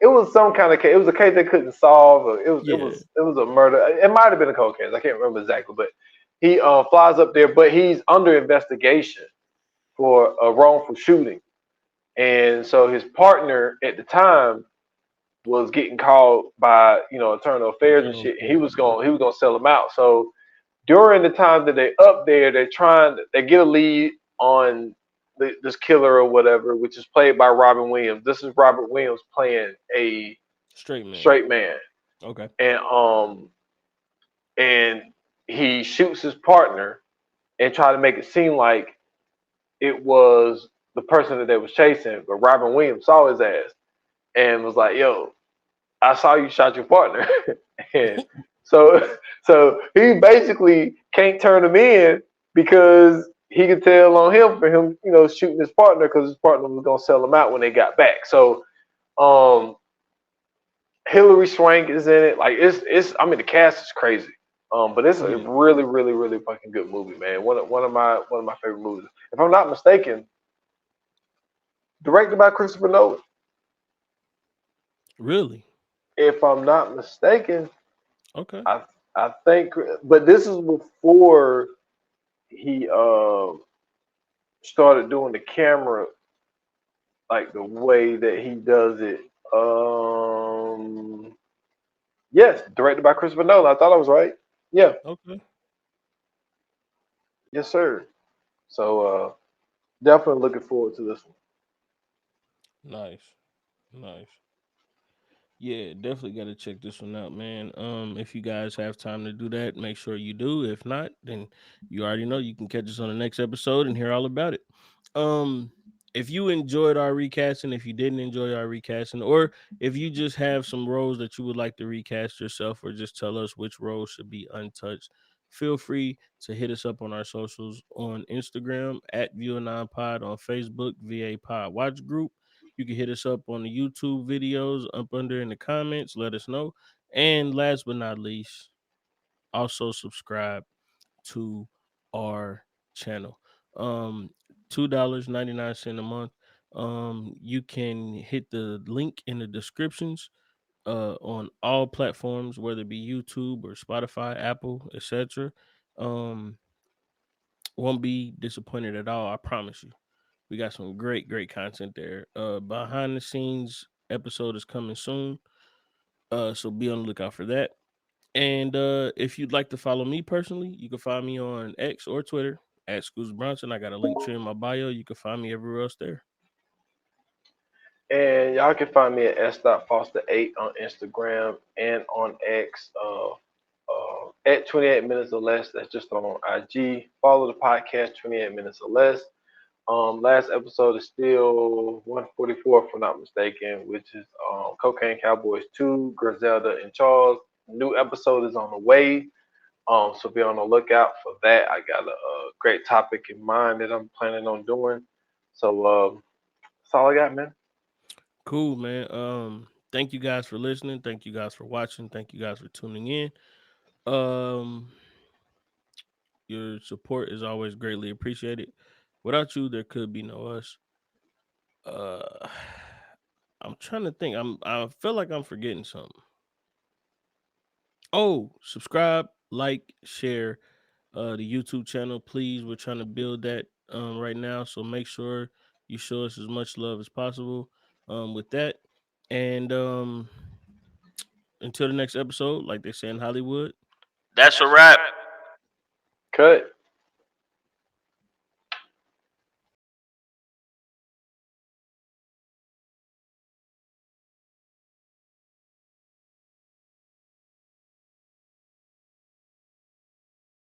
it was some kind of case. It was a case they couldn't solve. Or Yeah, it was a murder. It might have been a cold case. I can't remember exactly, but he flies up there, but he's under investigation for a wrongful shooting, and so his partner at the time was getting called by internal affairs and internal shit. affairs. He was gonna sell him out. So during the time that they up there, they get a lead on this killer or whatever, which is played by Robin Williams. This is Robert Williams playing a Straight man. straight man, Okay. and he shoots his partner and try to make it seem like it was the person that they was chasing, but Robin Williams saw his ass and was like, "Yo, I saw you shot your partner," and so he basically can't turn him in because he could tell on him for him, shooting his partner because his partner was gonna sell him out when they got back. So, Hillary Swank is in it. Like it's. I mean, the cast is crazy. But it's a Yeah. really, really, really fucking good movie, man. One of my favorite movies. If I'm not mistaken, directed by Christopher Nolan. Really? If I'm not mistaken, Okay. I I think, but this is before he started doing the camera like the way that he does it. Yes, directed by Christopher Nolan. I thought I was right. Yeah, Okay. yes, sir. So definitely looking forward to this one. Nice. Nice. Yeah, definitely got to check this one out, man. If you guys have time to do that, make sure you do. If not, then you already know you can catch us on the next episode and hear all about it. Um, if you enjoyed our recasting, if you didn't enjoy our recasting, or if you just have some roles that you would like to recast yourself, or just tell us which roles should be untouched, feel free to hit us up on our socials on Instagram at View9Pod, on Facebook, VA Pod Watch Group. You can hit us up on the YouTube videos up under in the comments. Let us know. And last but not least, also subscribe to our channel. $2.99 a month. You can hit the link in the descriptions on all platforms, whether it be YouTube or Spotify, Apple, etc. Um, won't be disappointed at all. I promise you. We got some great, great content there. Behind the scenes episode is coming soon. So be on the lookout for that. And if you'd like to follow me personally, you can find me on X or Twitter at Scoots Bronson. I got a link tree in my bio. You can find me everywhere else there. And y'all can find me at s.foster8 on Instagram and on X. At 28 minutes or less. That's just on IG. Follow the podcast 28 minutes or less. Last episode is still 144, if I'm not mistaken, which is Cocaine Cowboys 2, Griselda and Charles. New episode is on the way. So be on the lookout for that. I got a great topic in mind that I'm planning on doing. So that's all I got, man. Cool, man. Thank you guys for listening. Thank you guys for watching. Thank you guys for tuning in. Um, your support is always greatly appreciated. Without you, there could be no us. Uh, I'm trying to think. I feel like I'm forgetting something. Oh, subscribe, like, share the YouTube channel, please. We're trying to build that right now, so make sure you show us as much love as possible with that. And until the next episode, like they say in Hollywood, that's a wrap. Cut.